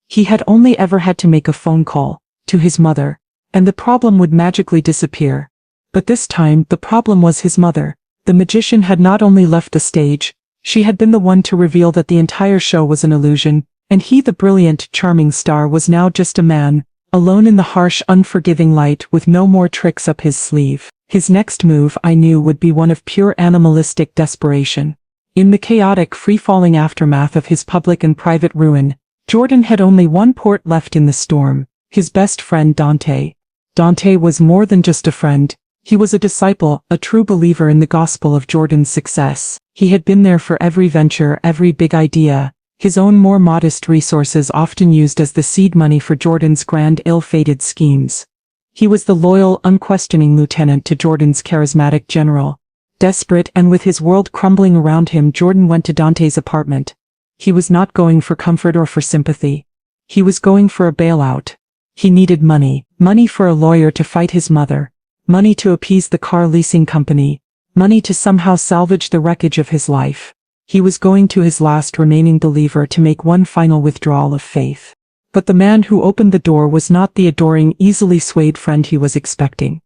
He had only ever had to make a phone call to his mother, and the problem would magically disappear. But this time, the problem was his mother. The magician had not only left the stage, she had been the one to reveal that the entire show was an illusion, and he, the brilliant, charming star, was now just a man, alone in the harsh, unforgiving light with no more tricks up his sleeve. His next move, I knew, would be one of pure animalistic desperation. In the chaotic, free-falling aftermath of his public and private ruin, Jordan had only one port left in the storm: his best friend Dante. Dante was more than just a friend. He was a disciple, a true believer in the gospel of Jordan's success. He had been there for every venture, every big idea, his own more modest resources often used as the seed money for Jordan's grand, ill-fated schemes. He was the loyal, unquestioning lieutenant to Jordan's charismatic general. Desperate and with his world crumbling around him, Jordan went to Dante's apartment. He was not going for comfort or for sympathy. He was going for a bailout. He needed money. Money for a lawyer to fight his mother. Money to appease the car leasing company. Money to somehow salvage the wreckage of his life. He was going to his last remaining believer to make one final withdrawal of faith. But the man who opened the door was not the adoring, easily swayed friend he was expecting.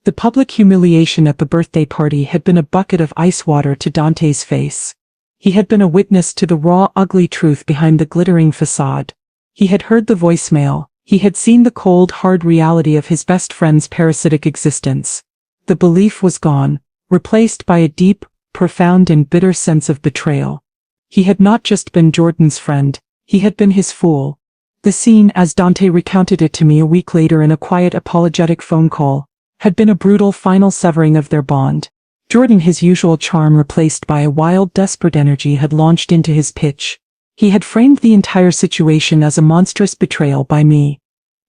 The public humiliation at the birthday party had been a bucket of ice water to Dante's face. He had been a witness to the raw, ugly truth behind the glittering facade. He had heard the voicemail. He had seen the cold, hard reality of his best friend's parasitic existence. The belief was gone, replaced by a deep, profound and bitter sense of betrayal. He had not just been Jordan's friend, he had been his fool. The scene, as Dante recounted it to me a week later in a quiet, apologetic phone call, had been a brutal final severing of their bond. Jordan, his usual charm replaced by a wild, desperate energy, had launched into his pitch. He had framed the entire situation as a monstrous betrayal by me.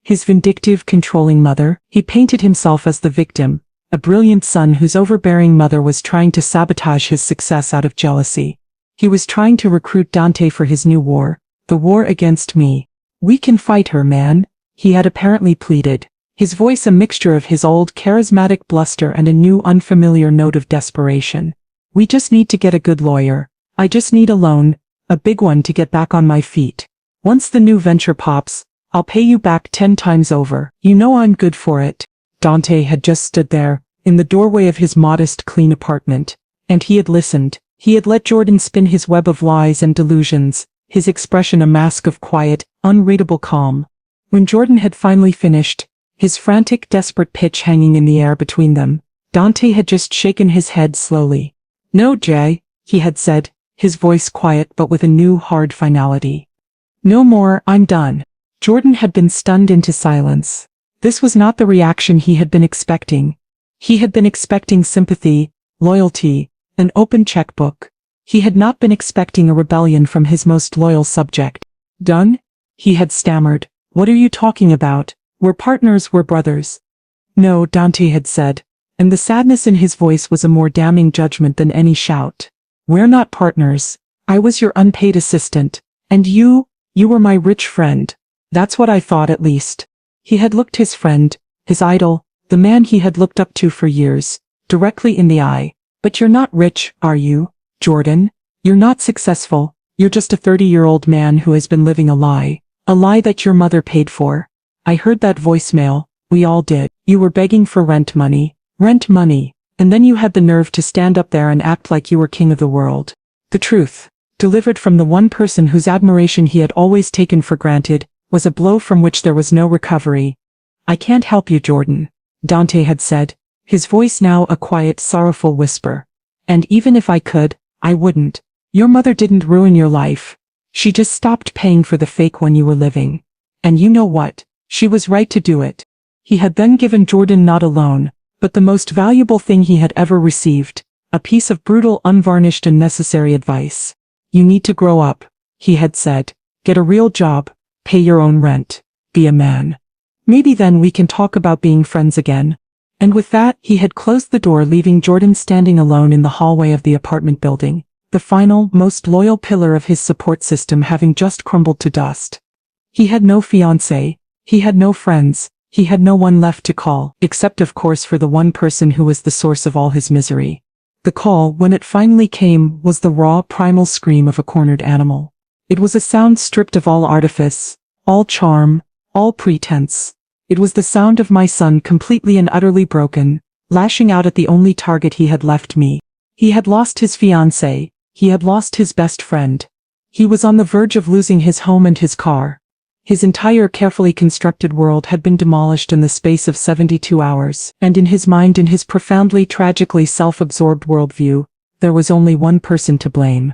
His vindictive, controlling mother. He painted himself as the victim, a brilliant son whose overbearing mother was trying to sabotage his success out of jealousy. He was trying to recruit Dante for his new war, the war against me. "We can fight her, man," he had apparently pleaded, his voice a mixture of his old charismatic bluster and a new unfamiliar note of desperation. "We just need to get a good lawyer. I just need a loan, a big one, to get back on my feet. Once the new venture pops, I'll pay you back 10 times over. You know I'm good for it." Dante had just stood there, in the doorway of his modest, clean apartment, and he had listened. He had let Jordan spin his web of lies and delusions, his expression a mask of quiet, unreadable calm. When Jordan had finally finished, his frantic, desperate pitch hanging in the air between them, Dante had just shaken his head slowly. "No, Jay," he had said, his voice quiet but with a new, hard finality. "No more, I'm done." Jordan had been stunned into silence. This was not the reaction he had been expecting. He had been expecting sympathy, loyalty, an open checkbook. He had not been expecting a rebellion from his most loyal subject. "Done?" he had stammered. "What are you talking about? We're partners, we're brothers." "No," Dante had said, and the sadness in his voice was a more damning judgment than any shout. "We're not partners. I was your unpaid assistant, and you were my rich friend. That's what I thought, at least." He had looked his friend, his idol, the man he had looked up to for years, directly in the eye. "But you're not rich, are you, Jordan? You're not successful. You're just a 30-year-old man who has been living a lie that your mother paid for." I heard that voicemail. We all did. You were begging for rent money, and then you had the nerve to stand up there and act like you were king of the world. The truth, delivered from the one person whose admiration he had always taken for granted, was a blow from which there was no recovery. "I can't help you, Jordan," Dante had said, his voice now a quiet, sorrowful whisper. "And even if I could, I wouldn't. Your mother didn't ruin your life. She just stopped paying for the fake one you were living. And you know what? She was right to do it." He had then given Jordan not a loan, but the most valuable thing he had ever received, a piece of brutal, unvarnished and necessary advice. "You need to grow up," he had said. "Get a real job, pay your own rent, be a man. Maybe then we can talk about being friends again." And with that, he had closed the door, leaving Jordan standing alone in the hallway of the apartment building, the final, most loyal pillar of his support system having just crumbled to dust. He had no fiancé, he had no friends, he had no one left to call, except of course for the one person who was the source of all his misery. The call, when it finally came, was the raw, primal scream of a cornered animal. It was a sound stripped of all artifice, all charm, all pretense. It was the sound of my son, completely and utterly broken, lashing out at the only target he had left me. He had lost his fiancée, he had lost his best friend. He was on the verge of losing his home and his car. His entire carefully constructed world had been demolished in the space of 72 hours, and in his mind, in his profoundly tragically self-absorbed worldview, there was only one person to blame.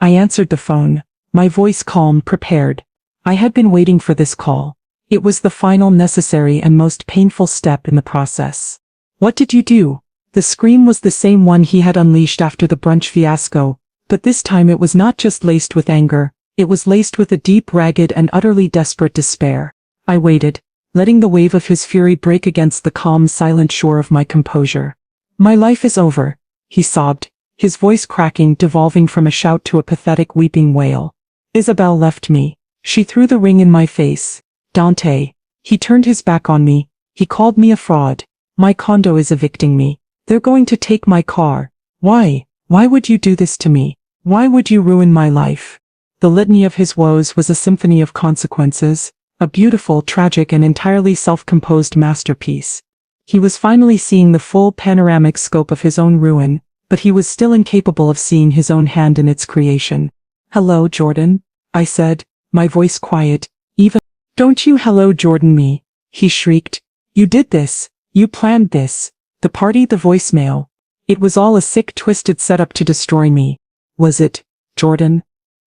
I answered the phone, my voice calm, prepared. I had been waiting for this call. It was the final, necessary and most painful step in the process. "What did you do?" The scream was the same one he had unleashed after the brunch fiasco, but this time it was not just laced with anger, it was laced with a deep, ragged and utterly desperate despair. I waited, letting the wave of his fury break against the calm, silent shore of my composure. "My life is over," he sobbed, his voice cracking, devolving from a shout to a pathetic weeping wail. "Isabel left me. She threw the ring in my face. Dante. He turned his back on me. He called me a fraud. My condo is evicting me. They're going to take my car. Why? Why would you do this to me? Why would you ruin my life?" The litany of his woes was a symphony of consequences, a beautiful, tragic and entirely self-composed masterpiece. He was finally seeing the full panoramic scope of his own ruin, but he was still incapable of seeing his own hand in its creation. "Hello, Jordan," I said, my voice quiet, even. "Don't you hello Jordan me," he shrieked. "You did this. You planned this. The party, the voicemail. It was all a sick, twisted setup to destroy me. Was it, Jordan?"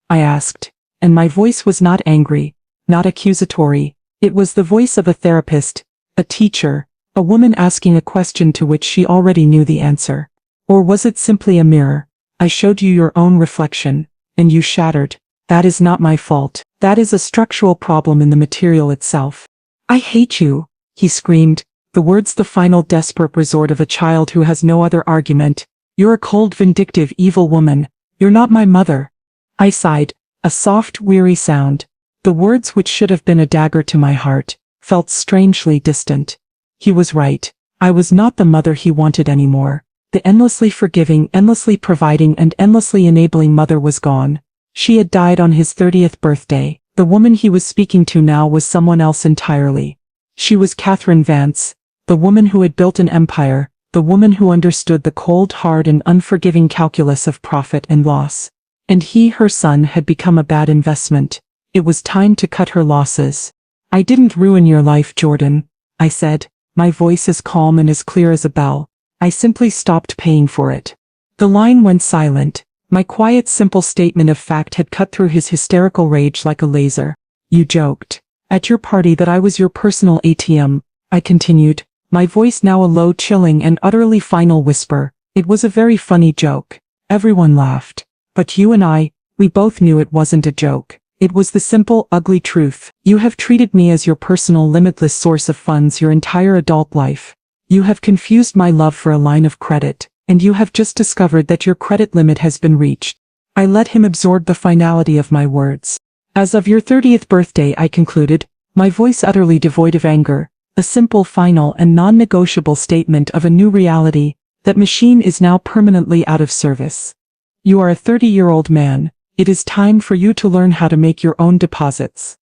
I asked, and my voice was not angry, not accusatory. It was the voice of a therapist, a teacher, a woman asking a question to which she already knew the answer. Or was it simply a mirror? I showed you your own reflection, and you shattered. That is not my fault. That is a structural problem in the material itself. "I hate you," he screamed, the words the final desperate resort of a child who has no other argument. "You're a cold, vindictive, evil woman. You're not my mother." I sighed, a soft, weary sound. The words, which should have been a dagger to my heart, felt strangely distant. He was right. I was not the mother he wanted anymore. The endlessly forgiving, endlessly providing and endlessly enabling mother was gone. She had died on his 30th birthday. The woman he was speaking to now was someone else entirely. She was Catherine Vance, the woman who had built an empire, the woman who understood the cold, hard and unforgiving calculus of profit and loss. And he, her son, had become a bad investment. It was time to cut her losses. "I didn't ruin your life, Jordan," I said, my voice as calm and as clear as a bell. "I simply stopped paying for it." The line went silent. My quiet, simple statement of fact had cut through his hysterical rage like a laser. "You joked at your party that I was your personal ATM," I continued, my voice now a low, chilling and utterly final whisper. "It was a very funny joke. Everyone laughed. But you and I, we both knew it wasn't a joke. It was the simple, ugly truth. You have treated me as your personal, limitless source of funds your entire adult life. You have confused my love for a line of credit, and you have just discovered that your credit limit has been reached." I let him absorb the finality of my words. "As of your 30th birthday," I concluded, my voice utterly devoid of anger, a simple, final and non-negotiable statement of a new reality. That machine is now permanently out of service. You are a 30-year-old man. It is time for you to learn how to make your own deposits.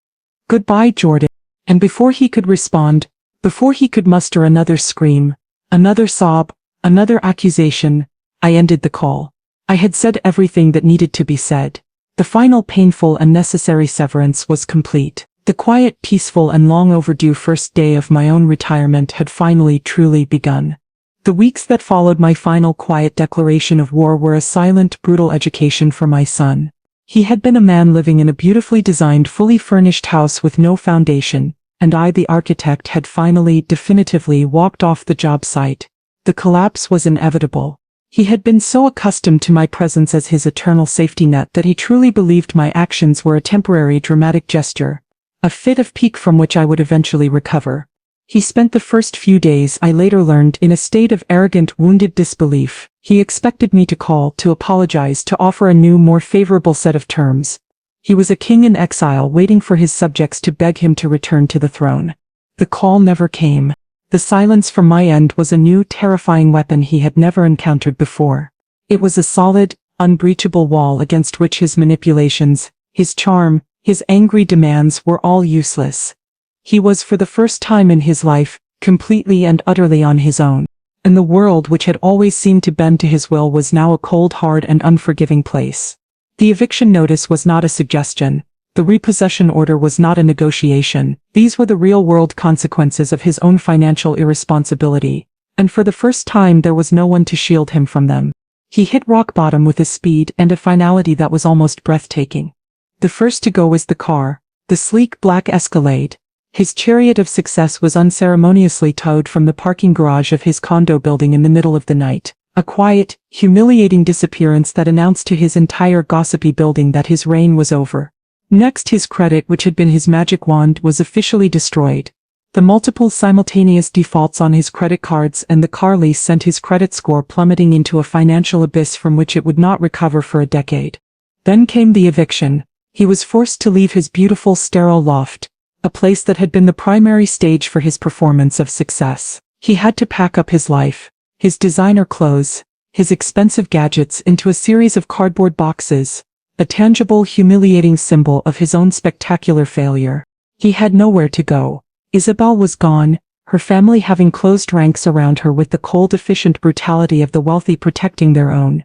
Goodbye, Jordan." And before he could respond, before he could muster another scream, another sob, another accusation, I ended the call. I had said everything that needed to be said. The final painful and necessary severance was complete. The quiet, peaceful and long overdue first day of my own retirement had finally truly begun. The weeks that followed my final quiet declaration of war were a silent, brutal education for my son. He had been a man living in a beautifully designed, fully furnished house with no foundation, and I, the architect, had finally, definitively walked off the job site. The collapse was inevitable. He had been so accustomed to my presence as his eternal safety net that he truly believed my actions were a temporary, dramatic gesture, a fit of pique from which I would eventually recover. He spent the first few days, I later learned, in a state of arrogant, wounded disbelief. He expected me to call, to apologize, to offer a new, more favorable set of terms. He was a king in exile waiting for his subjects to beg him to return to the throne. The call never came. The silence from my end was a new, terrifying weapon he had never encountered before. It was a solid, unbreachable wall against which his manipulations, his charm, his angry demands were all useless. He was, for the first time in his life, completely and utterly on his own. And the world, which had always seemed to bend to his will, was now a cold, hard, and unforgiving place. The eviction notice was not a suggestion. The repossession order was not a negotiation. These were the real-world consequences of his own financial irresponsibility. And for the first time there was no one to shield him from them. He hit rock bottom with a speed and a finality that was almost breathtaking. The first to go was the car, the sleek black Escalade. His chariot of success was unceremoniously towed from the parking garage of his condo building in the middle of the night. A quiet, humiliating disappearance that announced to his entire gossipy building that his reign was over. Next, his credit, which had been his magic wand, was officially destroyed. The multiple simultaneous defaults on his credit cards and the car lease sent his credit score plummeting into a financial abyss from which it would not recover for a decade. Then came the eviction. He was forced to leave his beautiful, sterile loft, a place that had been the primary stage for his performance of success. He had to pack up his life, his designer clothes, his expensive gadgets into a series of cardboard boxes, a tangible, humiliating symbol of his own spectacular failure. He had nowhere to go. Isabel was gone, her family having closed ranks around her with the cold, efficient brutality of the wealthy protecting their own.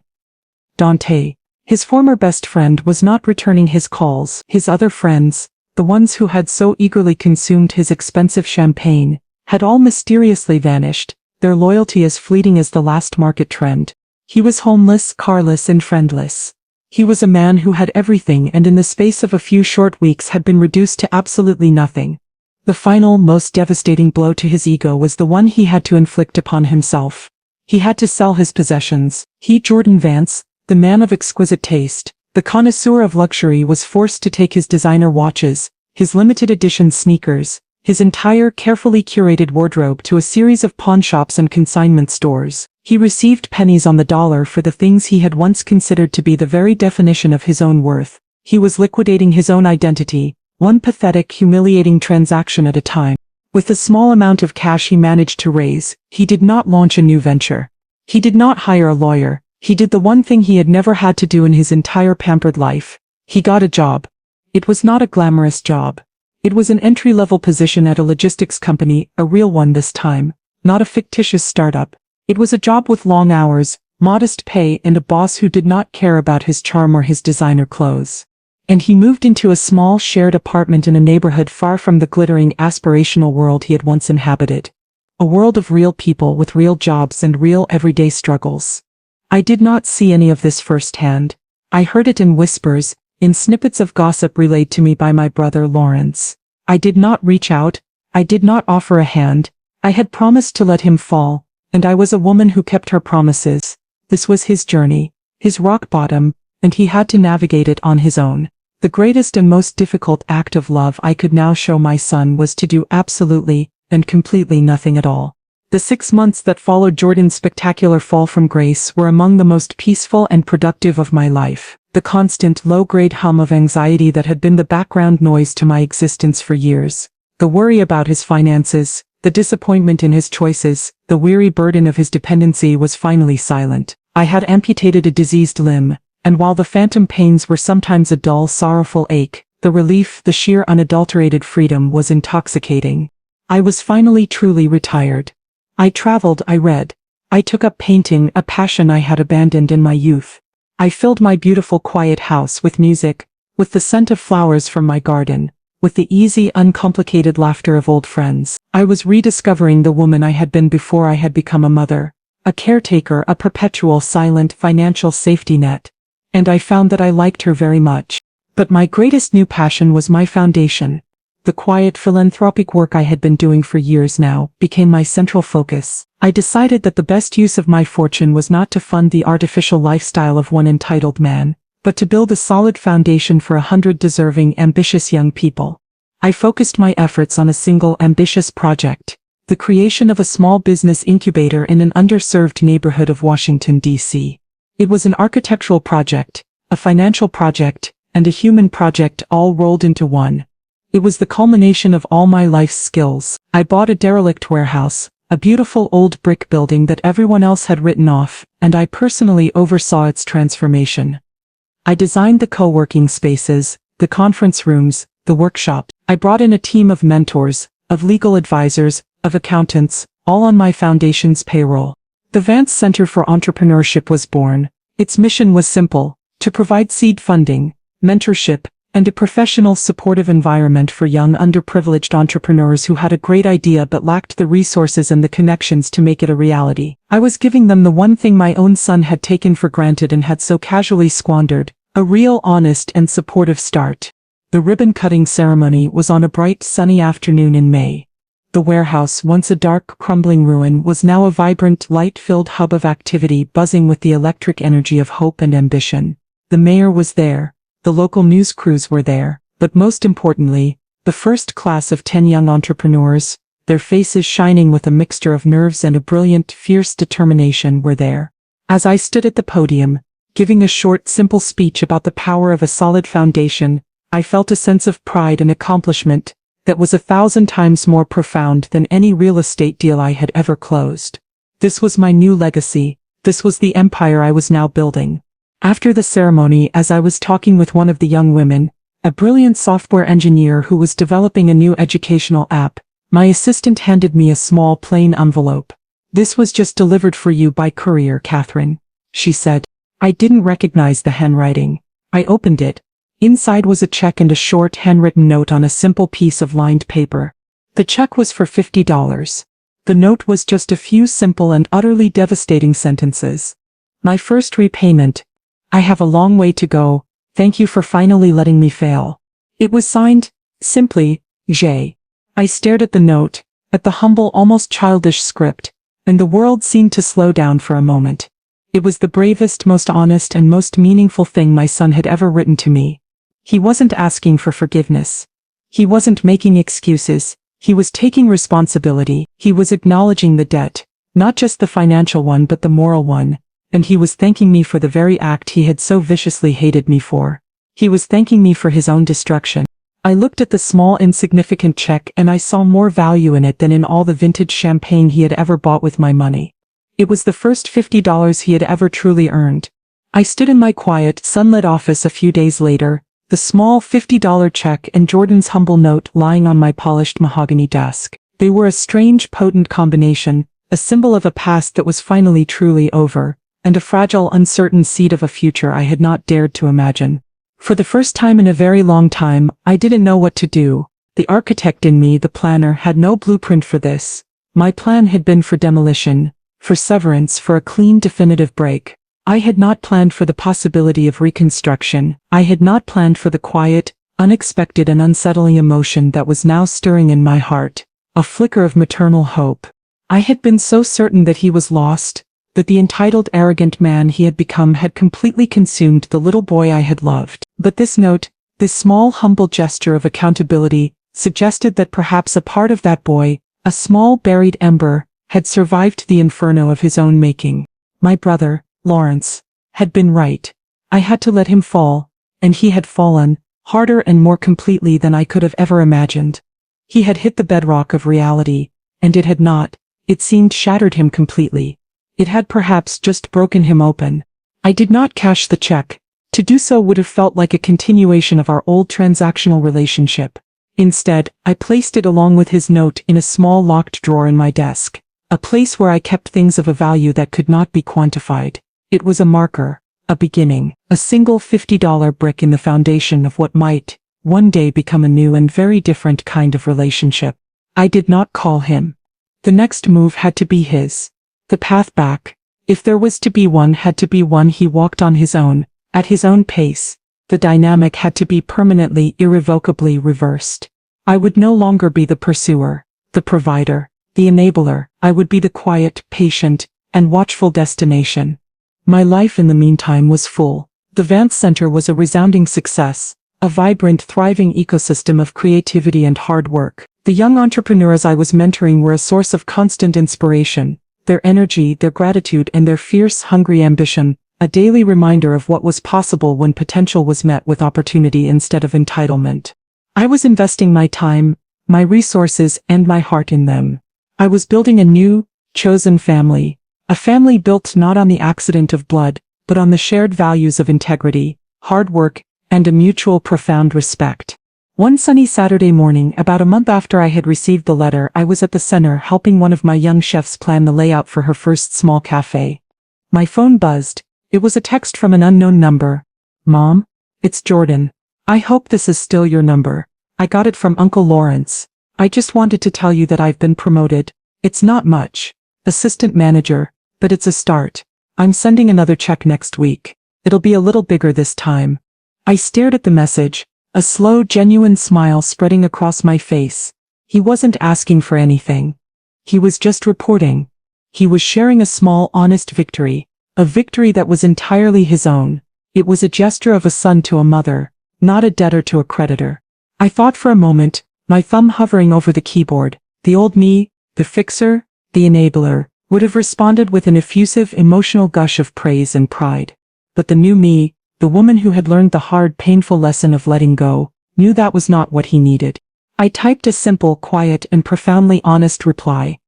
Dante, his former best friend, was not returning his calls. His other friends, the ones who had so eagerly consumed his expensive champagne, had all mysteriously vanished, their loyalty as fleeting as the last market trend. He was homeless, carless, and friendless. He was a man who had everything and in the space of a few short weeks had been reduced to absolutely nothing. The final, most devastating blow to his ego was the one he had to inflict upon himself. He had to sell his possessions. He, Jordan Vance, the man of exquisite taste, the connoisseur of luxury, was forced to take his designer watches, his limited edition sneakers, his entire carefully curated wardrobe to a series of pawnshops and consignment stores. He received pennies on the dollar for the things he had once considered to be the very definition of his own worth. He was liquidating his own identity, one pathetic, humiliating transaction at a time. With the small amount of cash he managed to raise, he did not launch a new venture. He did not hire a lawyer. He did the one thing he had never had to do in his entire pampered life. He got a job. It was not a glamorous job. It was an entry-level position at a logistics company, a real one this time, not a fictitious startup. It was a job with long hours, modest pay, and a boss who did not care about his charm or his designer clothes. And he moved into a small shared apartment in a neighborhood far from the glittering, aspirational world he had once inhabited. A world of real people with real jobs and real everyday struggles. I did not see any of this firsthand. I heard it in whispers, in snippets of gossip relayed to me by my brother Lawrence. I did not reach out. I did not offer a hand. I had promised to let him fall, and I was a woman who kept her promises. This was his journey, his rock bottom, and he had to navigate it on his own. The greatest and most difficult act of love I could now show my son was to do absolutely and completely nothing at all. The 6 months that followed Jordan's spectacular fall from grace were among the most peaceful and productive of my life. The constant, low-grade hum of anxiety that had been the background noise to my existence for years. The worry about his finances, the disappointment in his choices, the weary burden of his dependency was finally silent. I had amputated a diseased limb, and while the phantom pains were sometimes a dull, sorrowful ache, the relief, the sheer unadulterated freedom was intoxicating. I was finally truly retired. I traveled, I read. I took up painting, a passion I had abandoned in my youth. I filled my beautiful quiet house with music, with the scent of flowers from my garden, with the easy, uncomplicated laughter of old friends. I was rediscovering the woman I had been before I had become a mother, a caretaker, a perpetual silent financial safety net. And I found that I liked her very much. But my greatest new passion was my foundation. The quiet philanthropic work I had been doing for years now became my central focus. I decided that the best use of my fortune was not to fund the artificial lifestyle of one entitled man, but to build a solid foundation for 100 deserving, ambitious young people. I focused my efforts on a single ambitious project. the creation of a small business incubator in an underserved neighborhood of Washington, D.C. It was an architectural project, a financial project, and a human project all rolled into one. It was the culmination of all my life's skills. I bought a derelict warehouse, a beautiful old brick building that everyone else had written off, and I personally oversaw its transformation. I designed the co-working spaces, the conference rooms, the workshop. I brought in a team of mentors, of legal advisors, of accountants, all on my foundation's payroll. The Vance Center for Entrepreneurship was born. Its mission was simple: to provide seed funding, mentorship, and a professional supportive environment for young underprivileged entrepreneurs who had a great idea but lacked the resources and the connections to make it a reality. I was giving them the one thing my own son had taken for granted and had so casually squandered: a real, honest, and supportive start. The ribbon-cutting ceremony was on a bright, sunny afternoon in May. The warehouse, once a dark, crumbling ruin, was now a vibrant, light-filled hub of activity buzzing with the electric energy of hope and ambition. The mayor was there. The local news crews were there, but most importantly, the first class of 10 young entrepreneurs, their faces shining with a mixture of nerves and a brilliant, fierce determination, were there. As I stood at the podium, giving a short, simple speech about the power of a solid foundation, I felt a sense of pride and accomplishment that was 1,000 times more profound than any real estate deal I had ever closed. This was my new legacy. This was the empire I was now building. After the ceremony, as I was talking with one of the young women, a brilliant software engineer who was developing a new educational app, my assistant handed me a small plain envelope. "This was just delivered for you by courier, Catherine," she said. I didn't recognize the handwriting. I opened it. Inside was a check and a short handwritten note on a simple piece of lined paper. The check was for $50. The note was just a few simple and utterly devastating sentences. "My first repayment. I have a long way to go. Thank you for finally letting me fail." It was signed, simply, J. I stared at the note, at the humble, almost childish script, and the world seemed to slow down for a moment. It was the bravest, most honest, and most meaningful thing my son had ever written to me. He wasn't asking for forgiveness. He wasn't making excuses. He was taking responsibility. He was acknowledging the debt, not just the financial one but the moral one. And he was thanking me for the very act he had so viciously hated me for. He was thanking me for his own destruction. I looked at the small, insignificant check and I saw more value in it than in all the vintage champagne he had ever bought with my money. It was the first $50 he had ever truly earned. I stood in my quiet, sunlit office a few days later, the small $50 check and Jordan's humble note lying on my polished mahogany desk. They were a strange, potent combination, a symbol of a past that was finally truly over, and a fragile, uncertain seed of a future I had not dared to imagine. For the first time in a very long time, I didn't know what to do. The architect in me, the planner, had no blueprint for this. My plan had been for demolition, for severance, for a clean, definitive break. I had not planned for the possibility of reconstruction. I had not planned for the quiet, unexpected and unsettling emotion that was now stirring in my heart, a flicker of maternal hope. I had been so certain that he was lost, that the entitled, arrogant man he had become had completely consumed the little boy I had loved. But this note, this small, humble gesture of accountability, suggested that perhaps a part of that boy, a small buried ember, had survived the inferno of his own making. My brother, Lawrence, had been right. I had to let him fall, and he had fallen, harder and more completely than I could have ever imagined. He had hit the bedrock of reality, and it had not, it seemed, shattered him completely. It had perhaps just broken him open. I did not cash the check. To do so would have felt like a continuation of our old transactional relationship. Instead, I placed it along with his note in a small locked drawer in my desk, a place where I kept things of a value that could not be quantified. It was a marker, a beginning, a single $50 brick in the foundation of what might, one day, become a new and very different kind of relationship. I did not call him. The next move had to be his. The path back, if there was to be one, had to be one he walked on his own, at his own pace. The dynamic had to be permanently, irrevocably reversed. I would no longer be the pursuer, the provider, the enabler. I would be the quiet, patient, and watchful destination. My life in the meantime was full. The Vance Center was a resounding success, a vibrant, thriving ecosystem of creativity and hard work. The young entrepreneurs I was mentoring were a source of constant inspiration. Their energy, their gratitude, and their fierce, hungry ambition, a daily reminder of what was possible when potential was met with opportunity instead of entitlement. I was investing my time, my resources, and my heart in them. I was building a new, chosen family, a family built not on the accident of blood, but on the shared values of integrity, hard work, and a mutual profound respect. One sunny Saturday morning, about a month after I had received the letter, I was at the center helping one of my young chefs plan the layout for her first small cafe. My phone buzzed. It was a text from an unknown number. "Mom, it's Jordan. I hope this is still your number. I got it from Uncle Lawrence. I just wanted to tell you that I've been promoted. It's not much. Assistant manager, but it's a start. I'm sending another check next week. It'll be a little bigger this time." I stared at the message, a slow, genuine smile spreading across my face. He wasn't asking for anything. He was just reporting. He was sharing a small, honest victory, a victory that was entirely his own. It was a gesture of a son to a mother, not a debtor to a creditor. I thought for a moment, my thumb hovering over the keyboard. The old me, the fixer, the enabler, would have responded with an effusive, emotional gush of praise and pride. But the new me, the woman who had learned the hard, painful lesson of letting go, knew that was not what he needed. I typed a simple, quiet, and profoundly honest reply.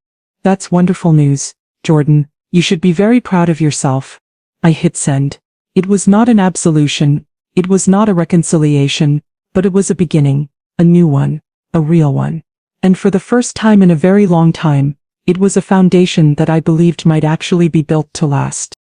"That's wonderful news, Jordan. You should be very proud of yourself." I hit send. It was not an absolution, it was not a reconciliation, but it was a beginning, a new one, a real one. And for the first time in a very long time, it was a foundation that I believed might actually be built to last.